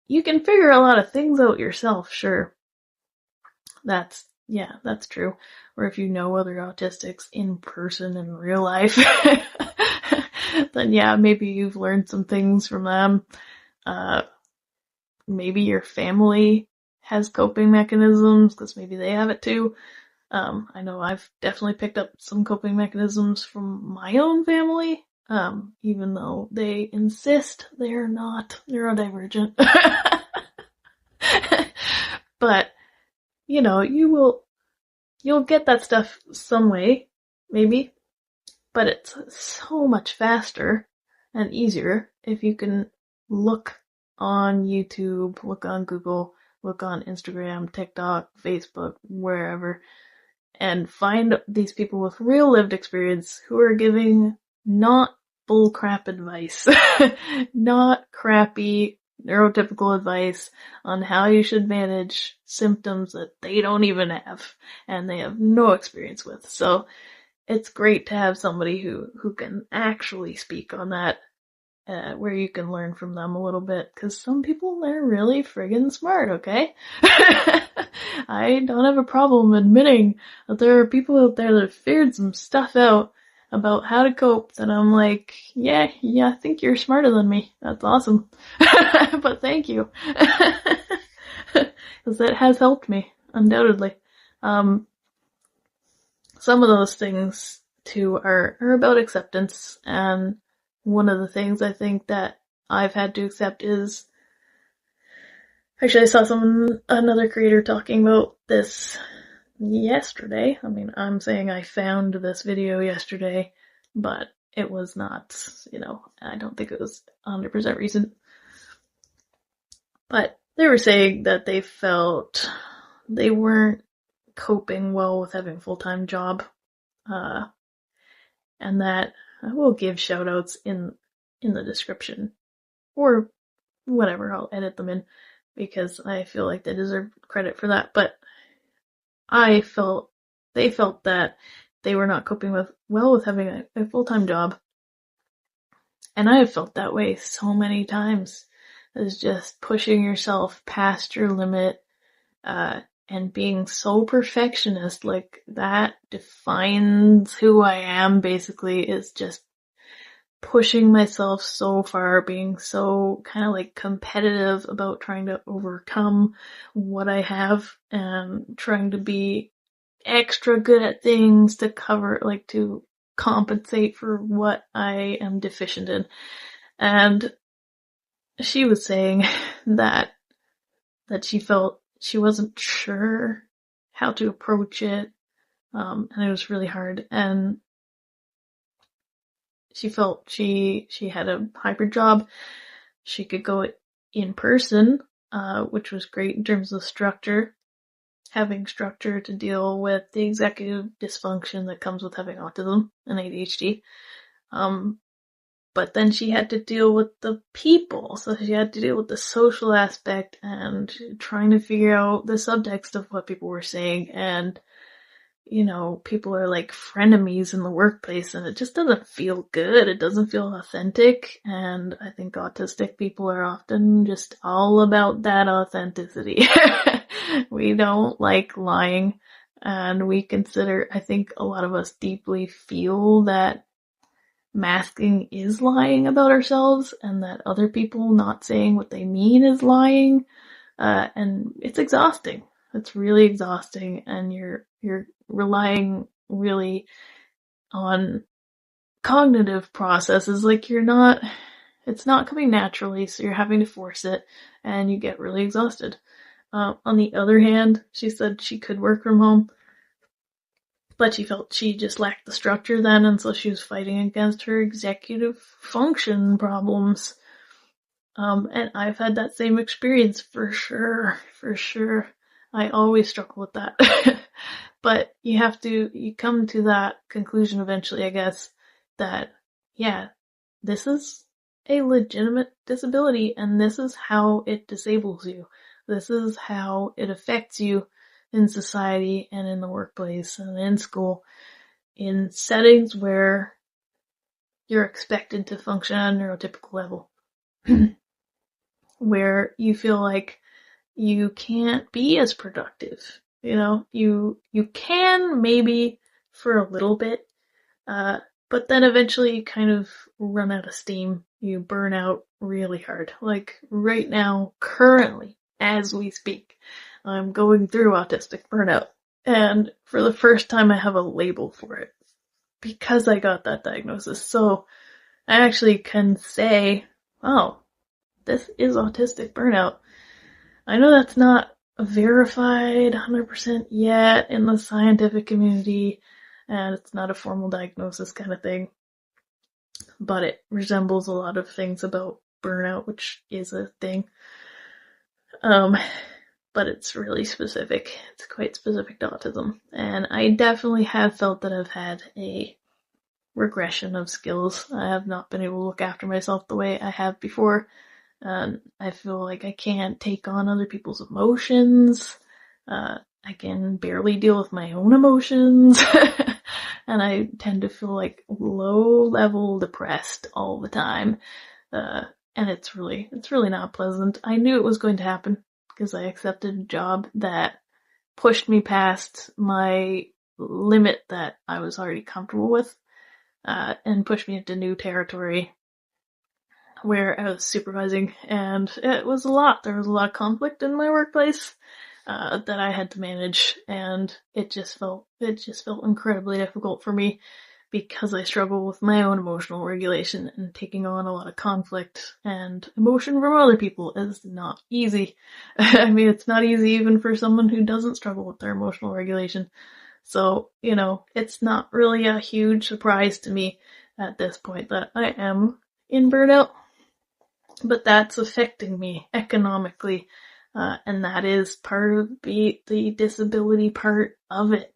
you can figure a lot of things out yourself, sure. That's true. Or if you know other autistics in person in real life, then yeah, maybe you've learned some things from them. Maybe your family has coping mechanisms, because maybe they have it too. I know I've definitely picked up some coping mechanisms from my own family, even though they insist they're not neurodivergent. But, you'll get that stuff some way, maybe, but it's so much faster and easier if you can look on YouTube, look on Google, look on Instagram, TikTok, Facebook, wherever, and find these people with real lived experience who are giving not bullcrap advice, not crappy neurotypical advice on how you should manage symptoms that they don't even have and they have no experience with. So it's great to have somebody who can actually speak on that, where you can learn from them a little bit, because some people, they're really friggin' smart, okay? I don't have a problem admitting that there are people out there that have figured some stuff out about how to cope that I'm like, yeah, I think you're smarter than me. That's awesome. But thank you. Because it has helped me, undoubtedly. Some of those things, too, are about acceptance, and one of the things I think that I've had to accept is, actually I saw another creator talking about this yesterday. I mean, I'm saying I found this video yesterday, but it was not, I don't think it was 100% recent. But they were saying that they felt they weren't coping well with having a full-time job, uh, and that I will give shout outs in the description, or whatever, I'll edit them in, because I feel like they deserve credit for that, but they felt that they were not coping well with having a full-time job. And I have felt that way so many times. It's just pushing yourself past your limit, and being so perfectionist, like that defines who I am basically, is just pushing myself so far, being so kind of like competitive about trying to overcome what I have and trying to be extra good at things to cover, like to compensate for what I am deficient in. And she was saying that she felt she wasn't sure how to approach it, and it was really hard. And she felt she had a hybrid job. She could go in person, which was great in terms of structure, having structure to deal with the executive dysfunction that comes with having autism and ADHD. But then she had to deal with the people, so she had to deal with the social aspect and trying to figure out the subtext of what people were saying. And, you know, people are like frenemies in the workplace, and it just doesn't feel good. It doesn't feel authentic. And I think autistic people are often just all about that authenticity. We don't like lying, and we consider, I think a lot of us deeply feel that masking is lying about ourselves, and that other people not saying what they mean is lying. And it's exhausting. It's really exhausting, and you're relying really on cognitive processes. Like it's not coming naturally, so you're having to force it, and you get really exhausted. On the other hand, she said she could work from home, but she felt she just lacked the structure then, and so she was fighting against her executive function problems. And I've had that same experience for sure. I always struggle with that. But you come to that conclusion eventually, I guess, that, yeah, this is a legitimate disability, and this is how it disables you. This is how it affects you in society and in the workplace and in school, in settings where you're expected to function on a neurotypical level, where you feel like you can't be as productive. You know, you can maybe for a little bit, but then eventually you kind of run out of steam. You burn out really hard. Like right now, currently, as we speak, I'm going through autistic burnout. And for the first time, I have a label for it because I got that diagnosis. So I actually can say, oh, this is autistic burnout. I know that's not verified 100% yet in the scientific community, and it's not a formal diagnosis kind of thing, but it resembles a lot of things about burnout, which is a thing. But it's really specific. It's quite specific to autism. And I definitely have felt that I've had a regression of skills. I have not been able to look after myself the way I have before. I feel like I can't take on other people's emotions. I can barely deal with my own emotions. And I tend to feel like low level depressed all the time. And it's really not pleasant. I knew it was going to happen because I accepted a job that pushed me past my limit that I was already comfortable with, and pushed me into new territory where I was supervising, and it was a lot. There was a lot of conflict in my workplace that I had to manage, and it just felt incredibly difficult for me because I struggle with my own emotional regulation, and taking on a lot of conflict and emotion from other people is not easy. I mean, it's not easy even for someone who doesn't struggle with their emotional regulation. So, you know, it's not really a huge surprise to me at this point that I am in burnout, but that's affecting me economically. And that is part of the disability part of it,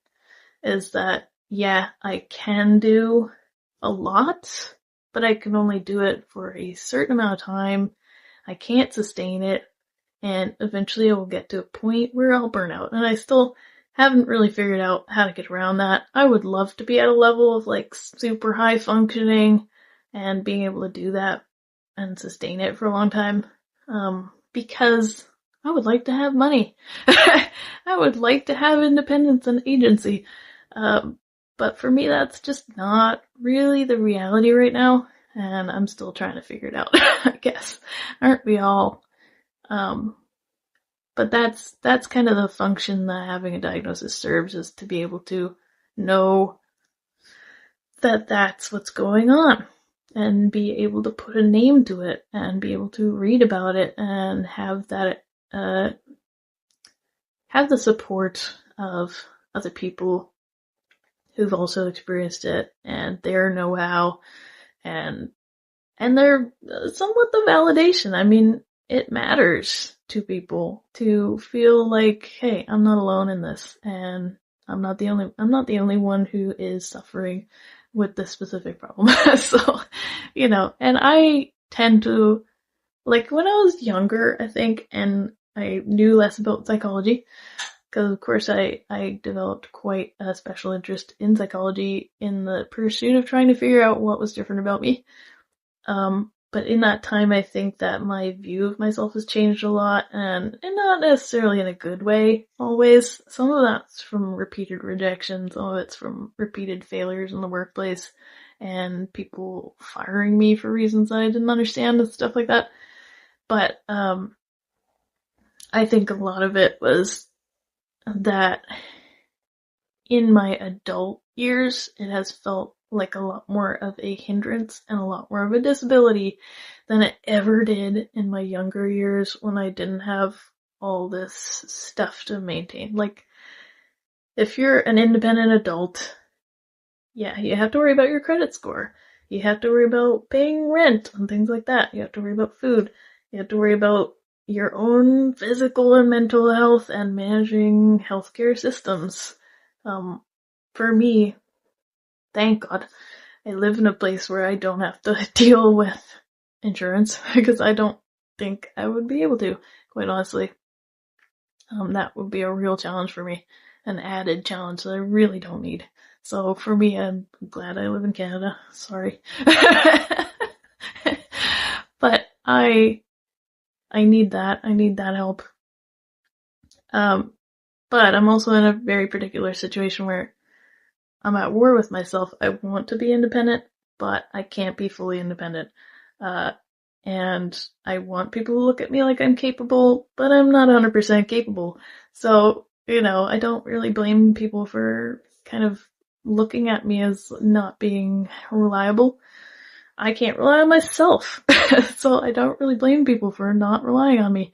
is that, yeah, I can do a lot, but I can only do it for a certain amount of time. I can't sustain it, and eventually I will get to a point where I'll burn out. And I still haven't really figured out how to get around that. I would love to be at a level of like super high functioning and being able to do that and sustain it for a long time. Because I would like to have money. I would like to have independence and agency. But for me, that's just not really the reality right now. And I'm still trying to figure it out, I guess. Aren't we all? But that's kind of the function that having a diagnosis serves, is to be able to know that that's what's going on and be able to put a name to it and be able to read about it and have that, have the support of other people who've also experienced it and their know-how and their somewhat the validation. I mean, it matters to people to feel like, hey, I'm not alone in this, and I'm not the only one who is suffering with this specific problem. So, and I tend to, like, when I was younger, I think, and I knew less about psychology, because of course I developed quite a special interest in psychology in the pursuit of trying to figure out what was different about me. But in that time, I think that my view of myself has changed a lot, and not necessarily in a good way, always. Some of that's from repeated rejection, some of it's from repeated failures in the workplace, and people firing me for reasons I didn't understand and stuff like that. But, I think a lot of it was that in my adult years, it has felt like a lot more of a hindrance and a lot more of a disability than it ever did in my younger years when I didn't have all this stuff to maintain. Like, if you're an independent adult, yeah, you have to worry about your credit score. You have to worry about paying rent and things like that. You have to worry about food. You have to worry about your own physical and mental health and managing healthcare systems. For me, thank God, I live in a place where I don't have to deal with insurance, because I don't think I would be able to, quite honestly. That would be a real challenge for me, an added challenge that I really don't need. So for me, I'm glad I live in Canada. Sorry. But I need that. I need that help. But I'm also in a very particular situation where I'm at war with myself. I want to be independent, but I can't be fully independent. And I want people to look at me like I'm capable, but I'm not 100% capable. So, I don't really blame people for kind of looking at me as not being reliable. I can't rely on myself. So I don't really blame people for not relying on me.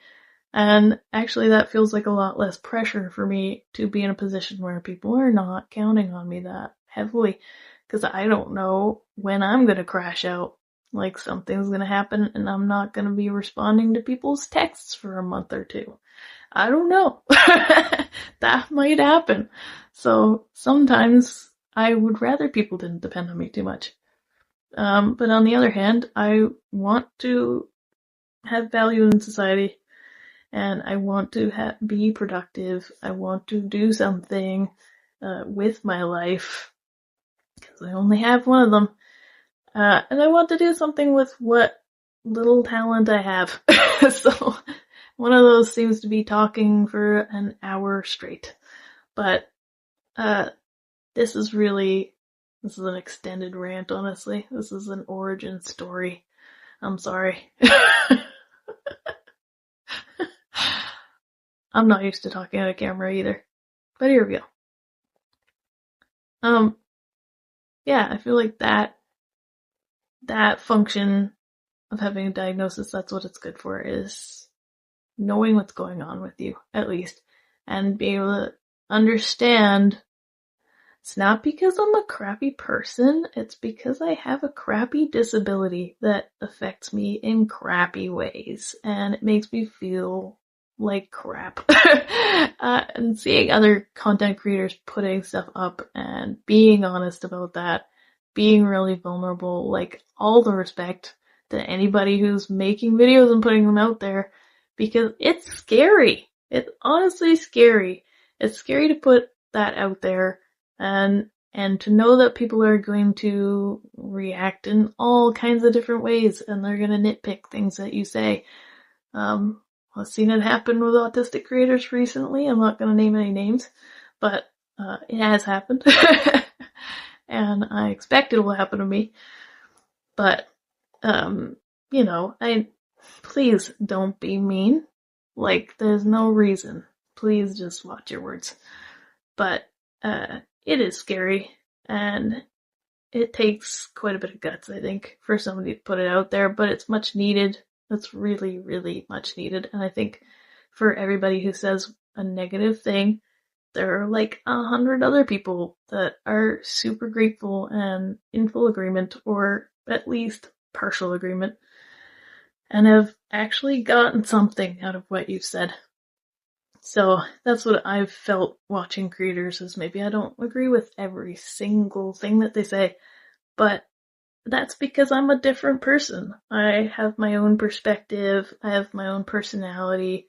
And actually that feels like a lot less pressure for me to be in a position where people are not counting on me that heavily, because I don't know when I'm going to crash out. Like, something's going to happen and I'm not going to be responding to people's texts for a month or two. I don't know. That might happen. So sometimes I would rather people didn't depend on me too much. But on the other hand, I want to have value in society, and I want to be productive. I want to do something with my life, because I only have one of them. And I want to do something with what little talent I have. So one of those seems to be talking for an hour straight. But this is an extended rant, honestly. This is an origin story. I'm sorry. I'm not used to talking at a camera either. But here we go. Yeah, I feel like that function of having a diagnosis, that's what it's good for, is knowing what's going on with you, at least, and being able to understand it's not because I'm a crappy person, it's because I have a crappy disability that affects me in crappy ways, and it makes me feel like crap. And seeing other content creators putting stuff up and being honest about that, being really vulnerable, like all the respect to anybody who's making videos and putting them out there, because it's scary. It's honestly scary. It's scary to put that out there and to know that people are going to react in all kinds of different ways and they're going to nitpick things that you say. I've seen it happen with autistic creators recently. I'm not going to name any names, but it has happened. And I expect it will happen to me. But, please don't be mean. Like, there's no reason. Please just watch your words. But, it is scary, and it takes quite a bit of guts, I think, for somebody to put it out there, but it's much needed. It's really, really much needed, and I think for everybody who says a negative thing, there are like 100 other people that are super grateful and in full agreement, or at least partial agreement, and have actually gotten something out of what you've said. So that's what I've felt watching creators, is maybe I don't agree with every single thing that they say, but that's because I'm a different person. I have my own perspective, I have my own personality,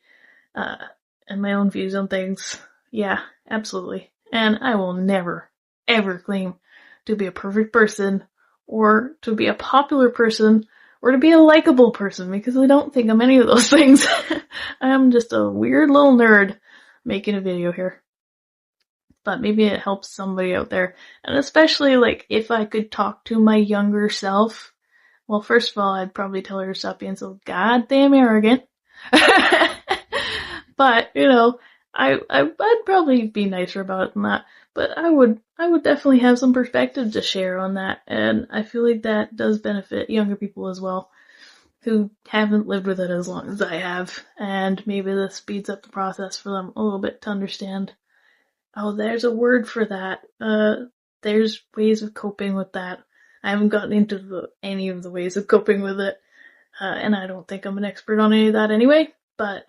and my own views on things. Yeah, absolutely. And I will never, ever claim to be a perfect person, or to be a popular person, or to be a likable person, because I don't think I'm any of those things. I'm just a weird little nerd making a video here. But maybe it helps somebody out there. And especially, like, if I could talk to my younger self, well, first of all, I'd probably tell her to stop being so goddamn arrogant. But, I'd probably be nicer about it than that. But I would definitely have some perspective to share on that, and I feel like that does benefit younger people as well, who haven't lived with it as long as I have, and maybe this speeds up the process for them a little bit to understand, oh, there's a word for that, there's ways of coping with that. I haven't gotten into any of the ways of coping with it, and I don't think I'm an expert on any of that anyway, but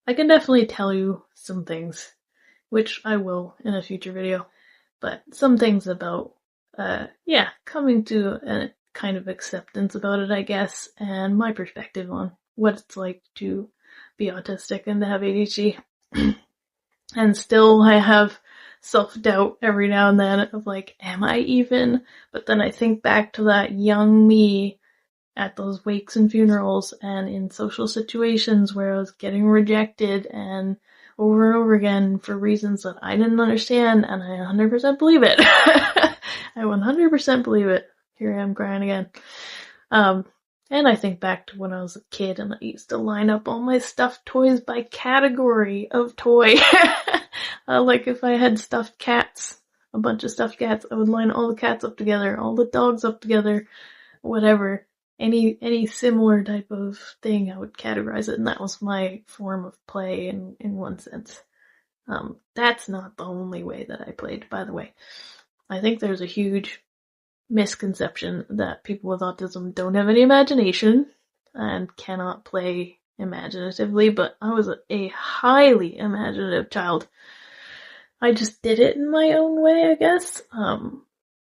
I can definitely tell you some things, which I will in a future video, but some things about, coming to a kind of acceptance about it, I guess, and my perspective on what it's like to be autistic and to have ADHD. And still I have self-doubt every now and then of like, am I even? But then I think back to that young me at those wakes and funerals and in social situations where I was getting rejected and over again for reasons that I didn't understand, and I 100% believe it. I 100% believe it. Here I am crying again. And I think back to when I was a kid and I used to line up all my stuffed toys by category of toy. Like if I had stuffed cats, a bunch of stuffed cats, I would line all the cats up together, all the dogs up together, whatever. Any similar type of thing, I would categorize it, and that was my form of play in one sense. That's not the only way that I played, by the way. I think there's a huge misconception that people with autism don't have any imagination and cannot play imaginatively, but I was a highly imaginative child. I just did it in my own way, I guess.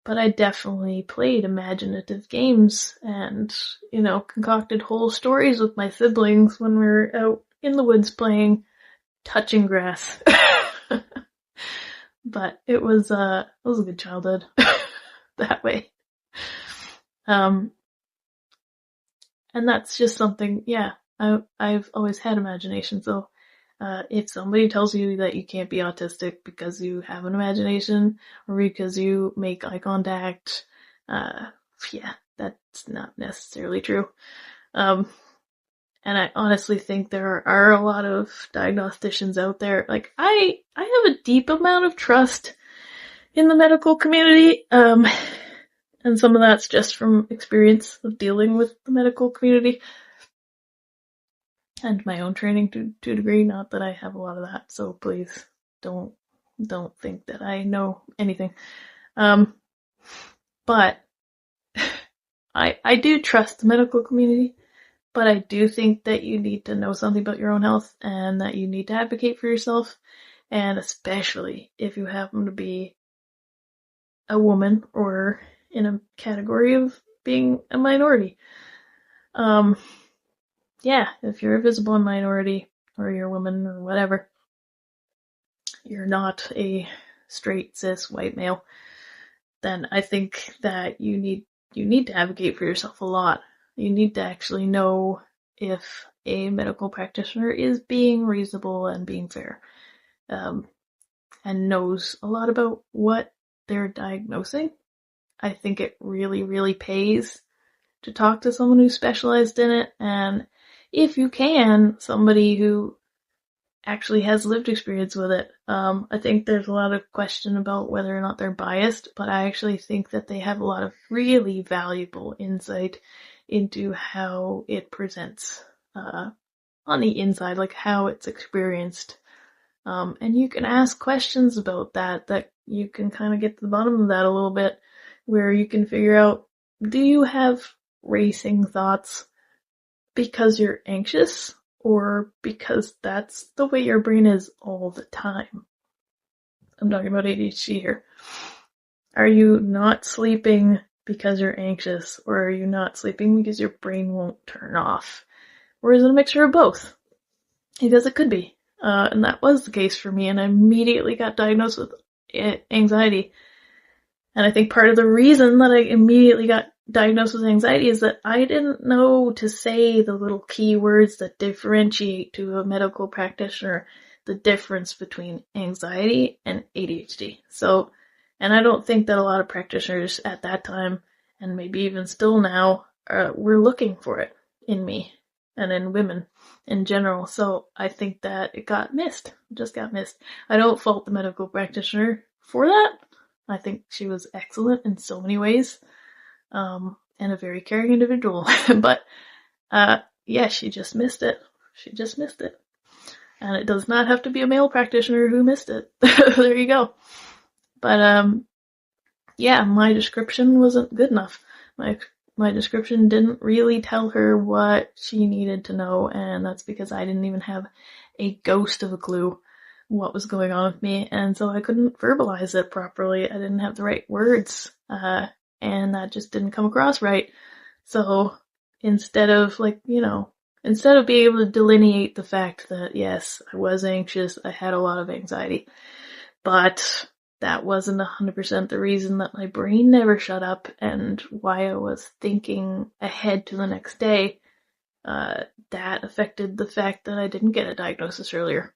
But I definitely played imaginative games and, concocted whole stories with my siblings when we were out in the woods playing touching grass. But it was a good childhood that way. And that's just something, I've always had imagination. So, if somebody tells you that you can't be autistic because you have an imagination or because you make eye contact, that's not necessarily true. And I honestly think there are a lot of diagnosticians out there. Like, I have a deep amount of trust in the medical community, and some of that's just from experience of dealing with the medical community. And my own training to a degree, not that I have a lot of that, so please don't think that I know anything. But I do trust the medical community, But I do think that you need to know something about your own health and that you need to advocate for yourself. And especially if you happen to be a woman or in a category of being a minority. Yeah, if you're a visible minority or you're a woman or whatever, you're not a straight cis white male, then I think that you need to advocate for yourself a lot. You need to actually know if a medical practitioner is being reasonable and being fair, and knows a lot about what they're diagnosing. I think it really, really pays to talk to someone who's specialized in it, and if you can, somebody who actually has lived experience with it. I think there's a lot of question about whether or not they're biased, but I actually think that they have a lot of really valuable insight into how it presents on the inside, like how it's experienced. And you can ask questions about that you can kind of get to the bottom of that a little bit, where you can figure out, do you have racing thoughts because you're anxious, or because that's the way your brain is all the time? I'm talking about ADHD here. Are you not sleeping because you're anxious, or are you not sleeping because your brain won't turn off? Or is it a mixture of both? Because it could be. And that was the case for me, and I immediately got diagnosed with anxiety. And I think part of the reason that I immediately got diagnosed with anxiety is that I didn't know to say the little key words that differentiate to a medical practitioner the difference between anxiety and ADHD. So, and I don't think that a lot of practitioners at that time, and maybe even still now, were looking for it in me and in women in general. So I think that it got missed. It just got missed. I don't fault the medical practitioner for that. I think she was excellent in so many ways, and a very caring individual. But, yeah, she just missed it. She just missed it. And it does not have to be a male practitioner who missed it. There you go. But, yeah, my description wasn't good enough. My description didn't really tell her what she needed to know, and that's because I didn't even have a ghost of a clue what was going on with me, and so I couldn't verbalize it properly. I didn't have the right words, and that just didn't come across right. So instead of instead of being able to delineate the fact that yes, I was anxious, I had a lot of anxiety, but that wasn't 100% the reason that my brain never shut up and why I was thinking ahead to the next day, that affected the fact that I didn't get a diagnosis earlier.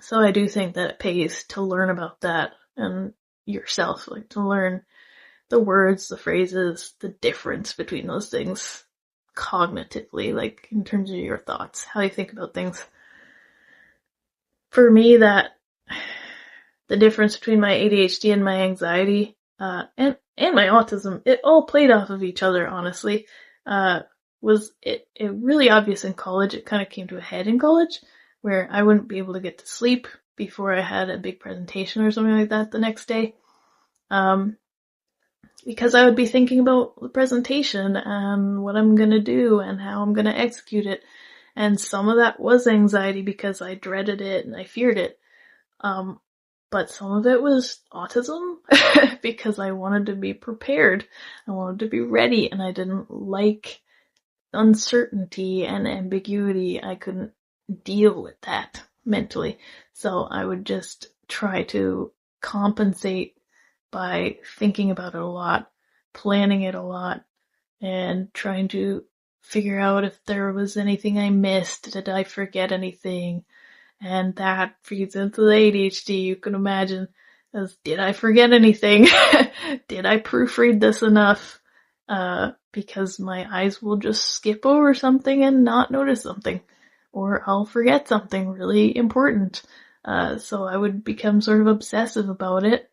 So I do think that it pays to learn about that and yourself, like to learn the words, the phrases, the difference between those things cognitively, like in terms of your thoughts, how you think about things. For me, that the difference between my ADHD and my anxiety, and my autism, it all played off of each other, honestly. Was it really obvious in college. It kind of came to a head in college, where I wouldn't be able to get to sleep before I had a big presentation or something like that the next day. Because I would be thinking about the presentation and what I'm gonna do and how I'm gonna execute it. And some of that was anxiety because I dreaded it and I feared it. But some of it was autism because I wanted to be prepared. I wanted to be ready, and I didn't like uncertainty and ambiguity. I couldn't deal with that mentally. So I would just try to compensate by thinking about it a lot, planning it a lot, and trying to figure out if there was anything I missed. Did I forget anything? And that feeds into the ADHD, you can imagine, as did I forget anything? Did I proofread this enough? Because my eyes will just skip over something and not notice something. Or I'll forget something really important. So I would become sort of obsessive about it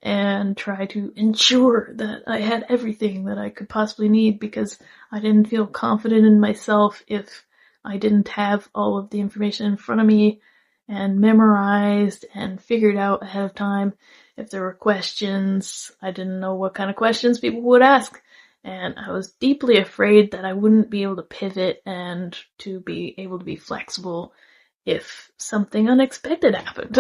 and try to ensure that I had everything that I could possibly need, because I didn't feel confident in myself if I didn't have all of the information in front of me and memorized and figured out ahead of time. If there were questions, I didn't know what kind of questions people would ask. And I was deeply afraid that I wouldn't be able to pivot and to be able to be flexible if something unexpected happened.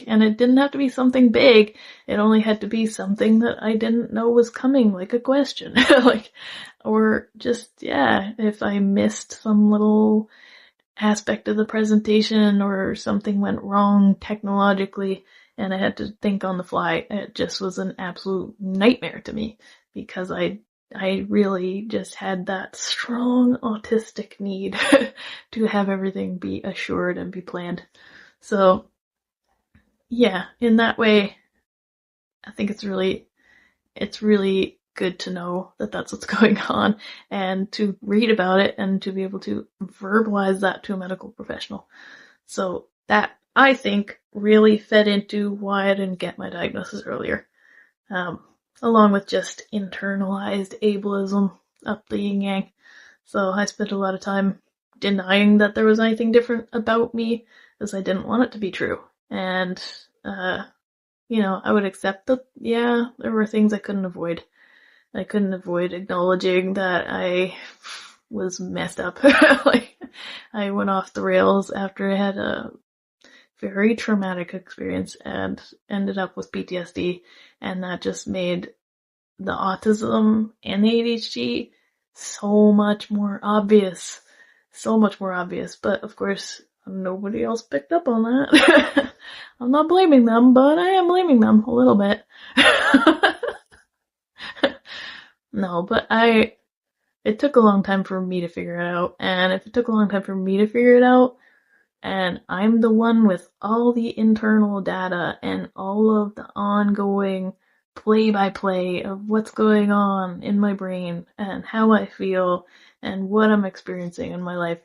And it didn't have to be something big. It only had to be something that I didn't know was coming, like a question. Or just, if I missed some little aspect of the presentation or something went wrong technologically and I had to think on the fly, it just was an absolute nightmare to me because I really just had that strong autistic need to have everything be assured and be planned. So, in that way, I think it's really good to know that that's what's going on and to read about it and to be able to verbalize that to a medical professional. So that, I think, really fed into why I didn't get my diagnosis earlier. Along with just internalized ableism up the yin yang. So I spent a lot of time denying that there was anything different about me because I didn't want it to be true. And, I would accept that, there were things I couldn't avoid. I couldn't avoid acknowledging that I was messed up. I went off the rails after I had a very traumatic experience and ended up with PTSD, and that just made the autism and the ADHD so much more obvious. But of course, nobody else picked up on that. I'm not blaming them, but I am blaming them a little bit. No, but it took a long time for me to figure it out, and if it took a long time for me to figure it out, and I'm the one with all the internal data and all of the ongoing play-by-play of what's going on in my brain and how I feel and what I'm experiencing in my life,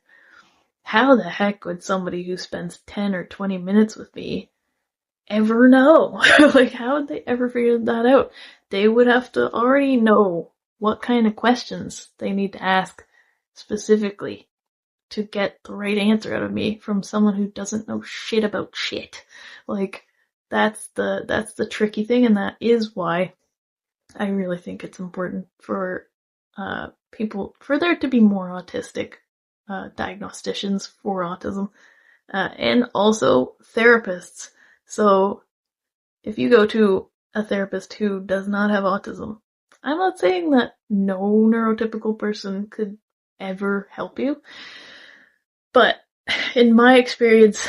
how the heck would somebody who spends 10 or 20 minutes with me ever know? How would they ever figure that out? They would have to already know what kind of questions they need to ask specifically to get the right answer out of me from someone who doesn't know shit about shit. That's the tricky thing, and that is why I really think it's important for people, for there to be more autistic diagnosticians for autism, and also therapists. So if you go to a therapist who does not have autism, I'm not saying that no neurotypical person could ever help you, but in my experience,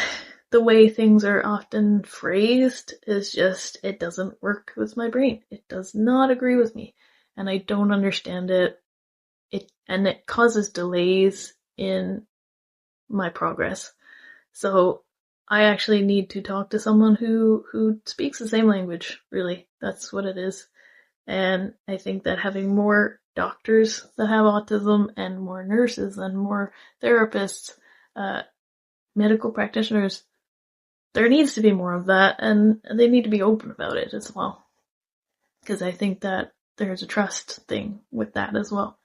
the way things are often phrased is just, it doesn't work with my brain. It does not agree with me, and I don't understand it. And it causes delays in my progress. So I actually need to talk to someone who speaks the same language, really. That's what it is. And I think that having more doctors that have autism and more nurses and more therapists, medical practitioners, there needs to be more of that, and they need to be open about it as well. Because I think that there's a trust thing with that as well.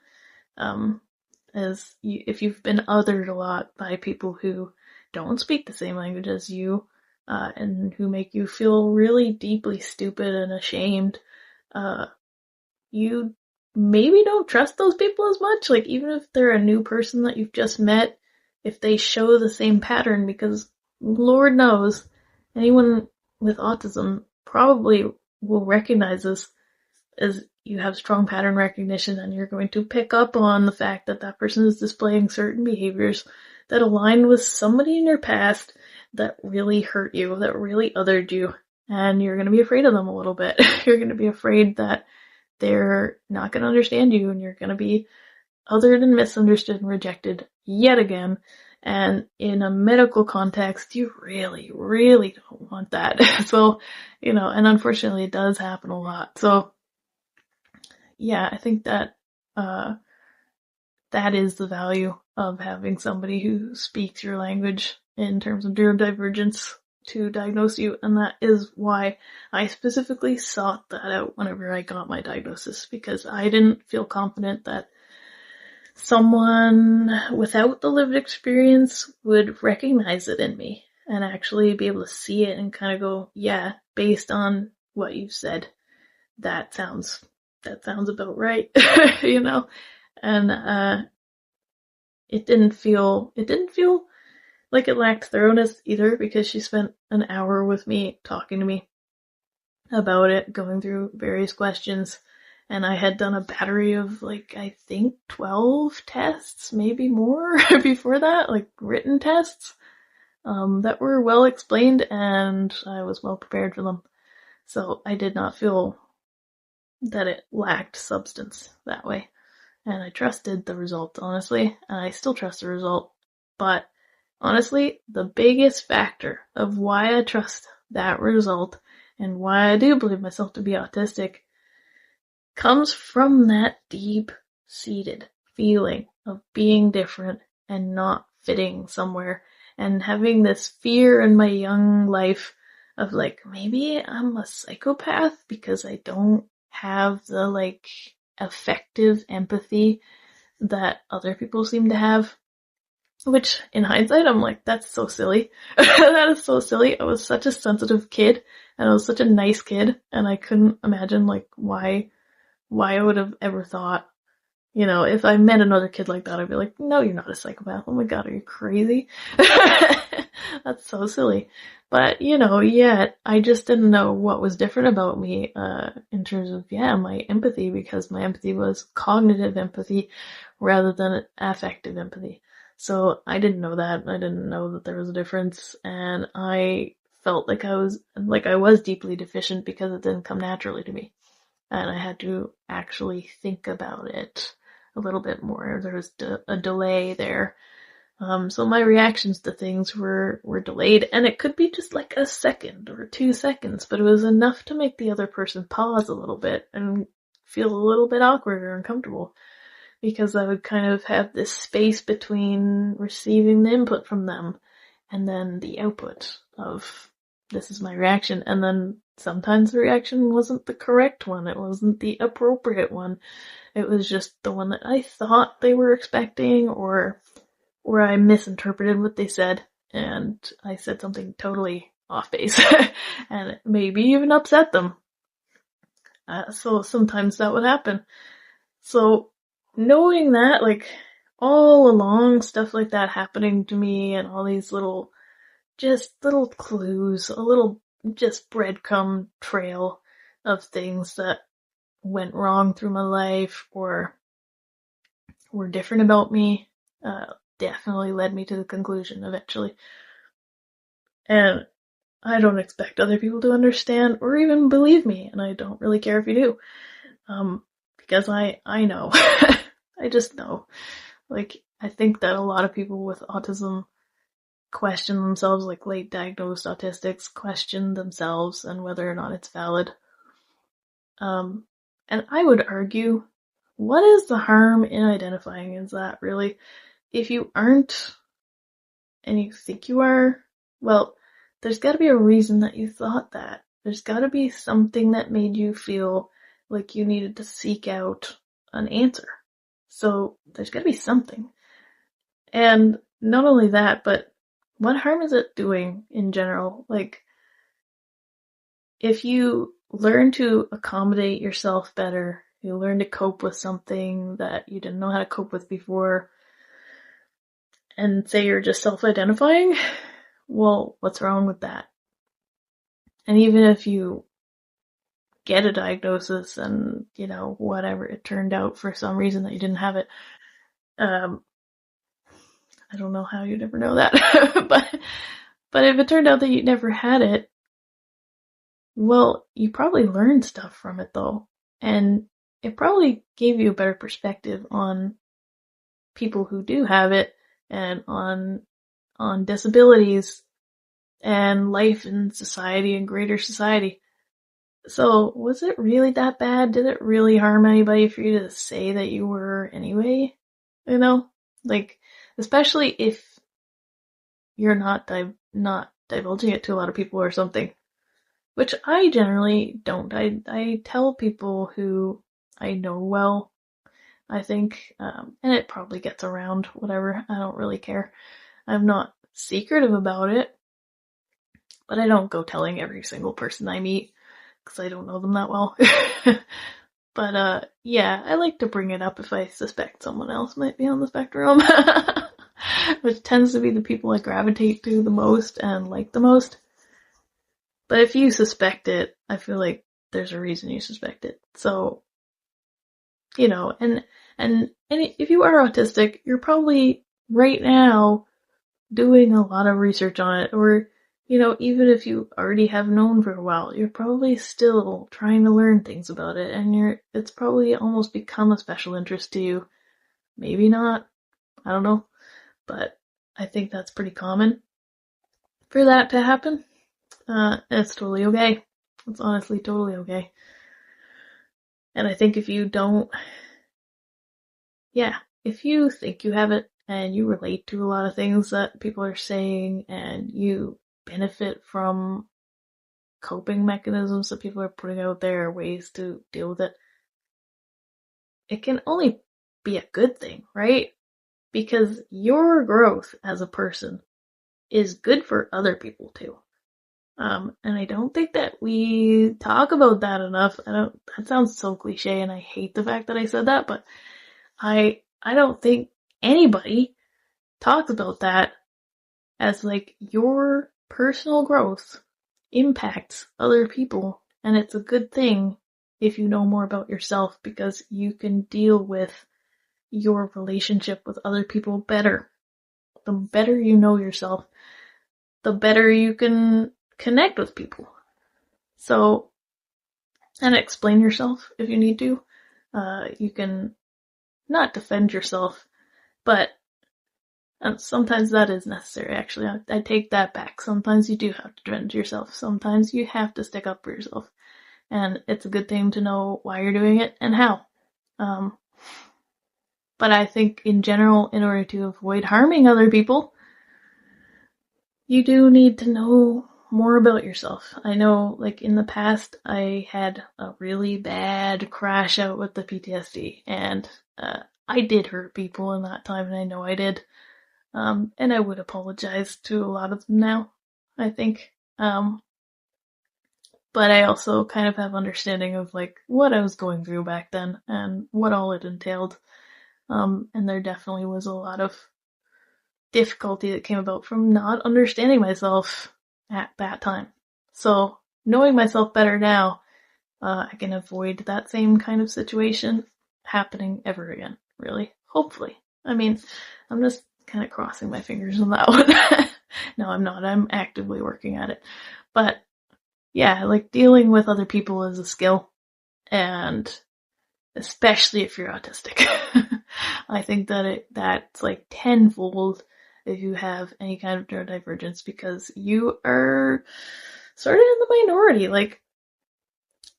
If you've been othered a lot by people who don't speak the same language as you, and who make you feel really deeply stupid and ashamed, you maybe don't trust those people as much. Even if they're a new person that you've just met, if they show the same pattern, because Lord knows, anyone with autism probably will recognize this as you have strong pattern recognition, and you're going to pick up on the fact that that person is displaying certain behaviors that align with somebody in your past that really hurt you, that really othered you, and you're going to be afraid of them a little bit. You're going to be afraid that they're not going to understand you, and you're going to be othered and misunderstood and rejected yet again. And in a medical context, you really, really don't want that. So, and unfortunately it does happen a lot. So, I think that that is the value of having somebody who speaks your language in terms of neurodivergence to diagnose you, and that is why I specifically sought that out whenever I got my diagnosis, because I didn't feel confident that someone without the lived experience would recognize it in me and actually be able to see it and kind of go, yeah, based on what you've said, that sounds that sounds about right, you know? And, it didn't feel like it lacked thoroughness either, because she spent an hour with me talking to me about it, going through various questions, and I had done a battery of, like, I think 12 tests, maybe more, before that, like written tests, that were well explained, and I was well prepared for them. So I did not feel that it lacked substance that way. And I trusted the result, honestly, and I still trust the result. But honestly, the biggest factor of why I trust that result and why I do believe myself to be autistic comes from that deep-seated feeling of being different and not fitting somewhere, and having this fear in my young life of, like, maybe I'm a psychopath because I don't have the, like, effective empathy that other people seem to have. Which, in hindsight, I'm like, that's so silly. That is so silly. I was such a sensitive kid, and I was such a nice kid, and I couldn't imagine, like, why I would have ever thought, you know, if I met another kid like that, I'd be like, no, you're not a psychopath. Oh my god, are you crazy? That's so silly. But, you know, yet, I just didn't know what was different about me, in terms of, my empathy, because my empathy was cognitive empathy rather than affective empathy. So I didn't know that. I didn't know that there was a difference, and I felt like I was deeply deficient because it didn't come naturally to me. And I had to actually think about it a little bit more. There was a delay there. So my reactions to things were delayed, and it could be just like a second or 2 seconds, but it was enough to make the other person pause a little bit and feel a little bit awkward or uncomfortable, because I would kind of have this space between receiving the input from them and then the output of, this is my reaction, and then sometimes the reaction wasn't the correct one, it wasn't the appropriate one, it was just the one that I thought they were expecting, or I misinterpreted what they said, and I said something totally off base, and maybe even upset them. So sometimes that would happen. So knowing that, like, all along, stuff like that happening to me, and all these little clues, a little just breadcrumb trail of things that went wrong through my life or were different about me, definitely led me to the conclusion eventually. And I don't expect other people to understand or even believe me, and I don't really care if you do. Because I know. I just know. Like, I think that a lot of people with autism question themselves, like late diagnosed autistics question themselves and whether or not it's valid. And I would argue, what is the harm in identifying as that, really? If you aren't, and you think you are, well, there's gotta be a reason that you thought that. There's gotta be something that made you feel like you needed to seek out an answer. So there's gotta be something. And not only that, but what harm is it doing in general? Like, if you learn to accommodate yourself better, you learn to cope with something that you didn't know how to cope with before, and say you're just self-identifying, well, what's wrong with that? And even if you get a diagnosis and, you know, whatever, it turned out for some reason that you didn't have it, I don't know how you'd ever know that, but if it turned out that you never had it, well, you probably learned stuff from it though, and it probably gave you a better perspective on people who do have it, and on disabilities and life in society and greater society. So, was it really that bad? Did it really harm anybody for you to say that you were anyway? You know? Like, especially if you're not divulging it to a lot of people or something. Which I generally don't. I tell people who I know well, I think, and it probably gets around, whatever, I don't really care. I'm not secretive about it, but I don't go telling every single person I meet, because I don't know them that well. But yeah, I like to bring it up if I suspect someone else might be on the spectrum. Which tends to be the people I gravitate to the most and like the most. But if you suspect it, I feel like there's a reason you suspect it. So, and if you are autistic, you're probably right now doing a lot of research on it, or, even if you already have known for a while, you're probably still trying to learn things about it, and it's probably almost become a special interest to you. Maybe not. I don't know. But I think that's pretty common for that to happen. It's totally okay. It's honestly totally okay. And I think if you think you have it and you relate to a lot of things that people are saying and you benefit from coping mechanisms that people are putting out there, ways to deal with it, it can only be a good thing, right? Because your growth as a person is good for other people too. And I don't think that we talk about that enough. That sounds so cliche and I hate the fact that I said that, but I don't think anybody talks about that as like your personal growth impacts other people, and it's a good thing if you know more about yourself because you can deal with your relationship with other people better. The better you know yourself, the better you can connect with people. So, and explain yourself if you need to. You can not defend yourself, but sometimes that is necessary, actually. I take that back. Sometimes you do have to defend yourself. Sometimes you have to stick up for yourself. And it's a good thing to know why you're doing it and how. But I think in general, in order to avoid harming other people, you do need to know more about yourself. I know, like, in the past, I had a really bad crash out with the PTSD, and I did hurt people in that time, and I know I did. And I would apologize to a lot of them now, I think. But I also kind of have understanding of, like, what I was going through back then, and what all it entailed. And there definitely was a lot of difficulty that came about from not understanding myself at that time. So, knowing myself better now, I can avoid that same kind of situation happening ever again, really. Hopefully. I mean, I'm just kind of crossing my fingers on that one. No, I'm not. I'm actively working at it. But, yeah, like, dealing with other people is a skill, and especially if you're autistic. I think that that's like tenfold if you have any kind of neurodivergence, because you are sort of in the minority. Like,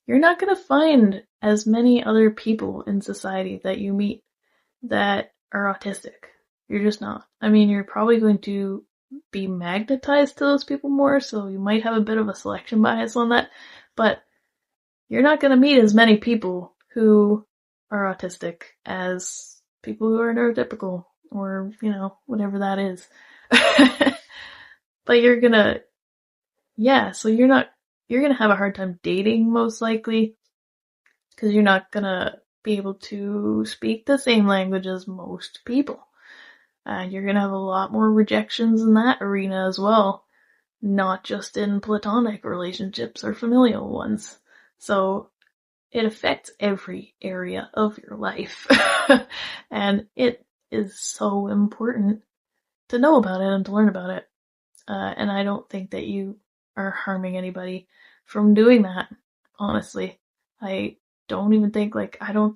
you're not going to find as many other people in society that you meet that are autistic. You're just not. I mean, you're probably going to be magnetized to those people more, so you might have a bit of a selection bias on that, but you're not going to meet as many people who are autistic as people who are neurotypical, or, whatever that is. But you're gonna have a hard time dating, most likely, because you're not gonna be able to speak the same language as most people. And you're gonna have a lot more rejections in that arena as well, not just in platonic relationships or familial ones. So it affects every area of your life. And it is so important to know about it and to learn about it. And I don't think that you are harming anybody from doing that, honestly. I don't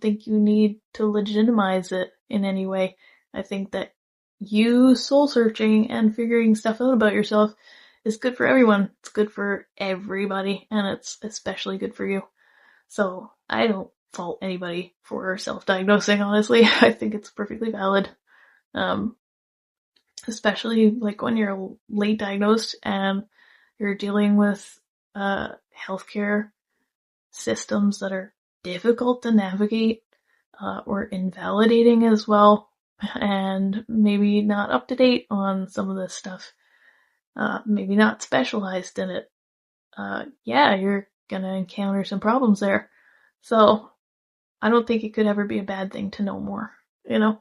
think you need to legitimize it in any way. I think that you soul searching and figuring stuff out about yourself is good for everyone. It's good for everybody, and it's especially good for you. So I don't fault anybody for self-diagnosing, honestly. I think it's perfectly valid. Especially like when you're late diagnosed and you're dealing with healthcare systems that are difficult to navigate, or invalidating as well, and maybe not up to date on some of this stuff, maybe not specialized in it. You're gonna encounter some problems there. So I don't think it could ever be a bad thing to know more, you know?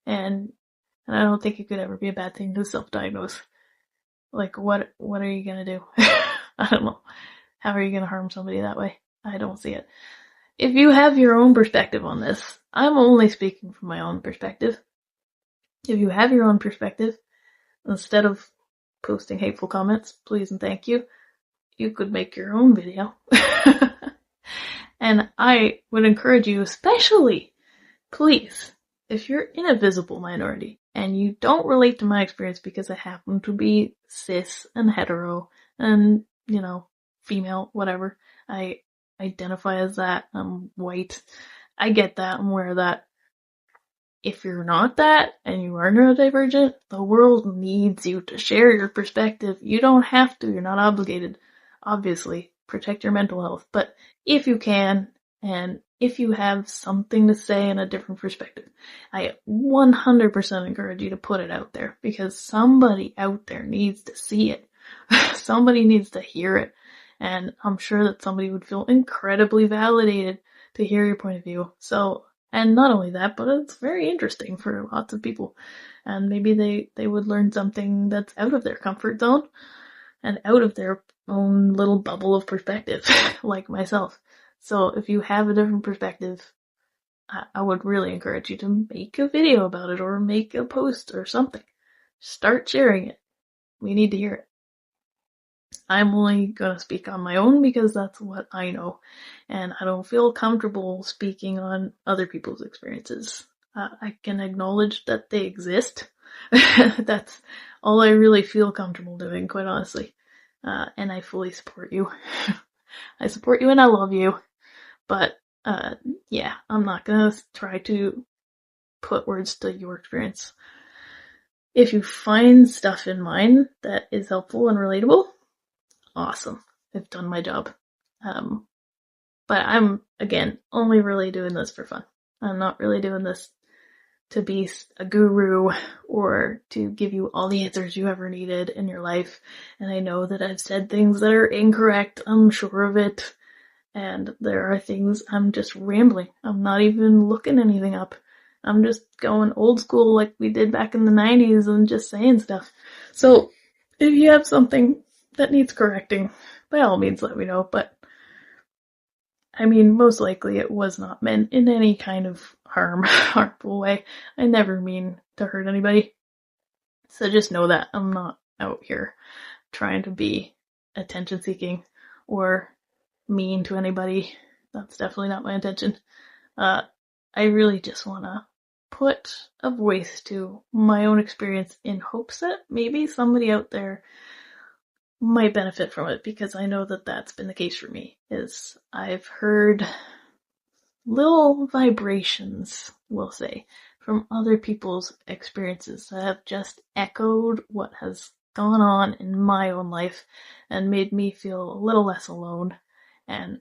And I don't think it could ever be a bad thing to self-diagnose. Like, what are you gonna do? I don't know. How are you gonna harm somebody that way? I don't see it. If you have your own perspective on this, I'm only speaking from my own perspective. If you have your own perspective, instead of posting hateful comments, please and thank you, you could make your own video. And I would encourage you, especially, please, if you're in a visible minority and you don't relate to my experience because I happen to be cis and hetero and, you know, female, whatever, I identify as that, I'm white, I get that, I'm aware of that. If you're not that and you are neurodivergent, the world needs you to share your perspective. You don't have to, you're not obligated. Obviously, protect your mental health. But if you can, and if you have something to say in a different perspective, I 100% encourage you to put it out there, because somebody out there needs to see it. Somebody needs to hear it. And I'm sure that somebody would feel incredibly validated to hear your point of view. So, and not only that, but it's very interesting for lots of people. And maybe they would learn something that's out of their comfort zone and out of their own little bubble of perspective, like myself. So if you have a different perspective, I would really encourage you to make a video about it or make a post or something. Start sharing it. We need to hear it. I'm only gonna speak on my own because that's what I know, and I don't feel comfortable speaking on other people's experiences. I can acknowledge that they exist. That's all I really feel comfortable doing, quite honestly. And I fully support you. I support you and I love you. But, yeah, I'm not gonna try to put words to your experience. If you find stuff in mine that is helpful and relatable, awesome. I've done my job. But I'm, again, only really doing this for fun. I'm not really doing this to be a guru or to give you all the answers you ever needed in your life. And I know that I've said things that are incorrect. I'm sure of it. And there are things I'm just rambling. I'm not even looking anything up. I'm just going old school like we did back in the 90s and just saying stuff. So if you have something that needs correcting, by all means let me know. But I mean, most likely it was not meant in any kind of harmful way. I never mean to hurt anybody. So just know that I'm not out here trying to be attention seeking or mean to anybody. That's definitely not my intention. I really just want to put a voice to my own experience in hopes that maybe somebody out there might benefit from it, because I know that that's been the case for me. Is I've heard little vibrations, we'll say, from other people's experiences that have just echoed what has gone on in my own life and made me feel a little less alone and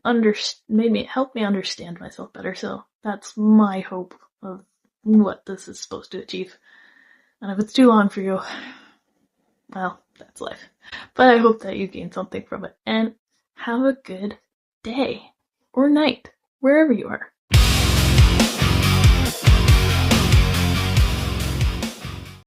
help me understand myself better. So that's my hope of what this is supposed to achieve. And if it's too long for you, well, that's life. But I hope that you gain something from it. And have a good day or night, wherever you are.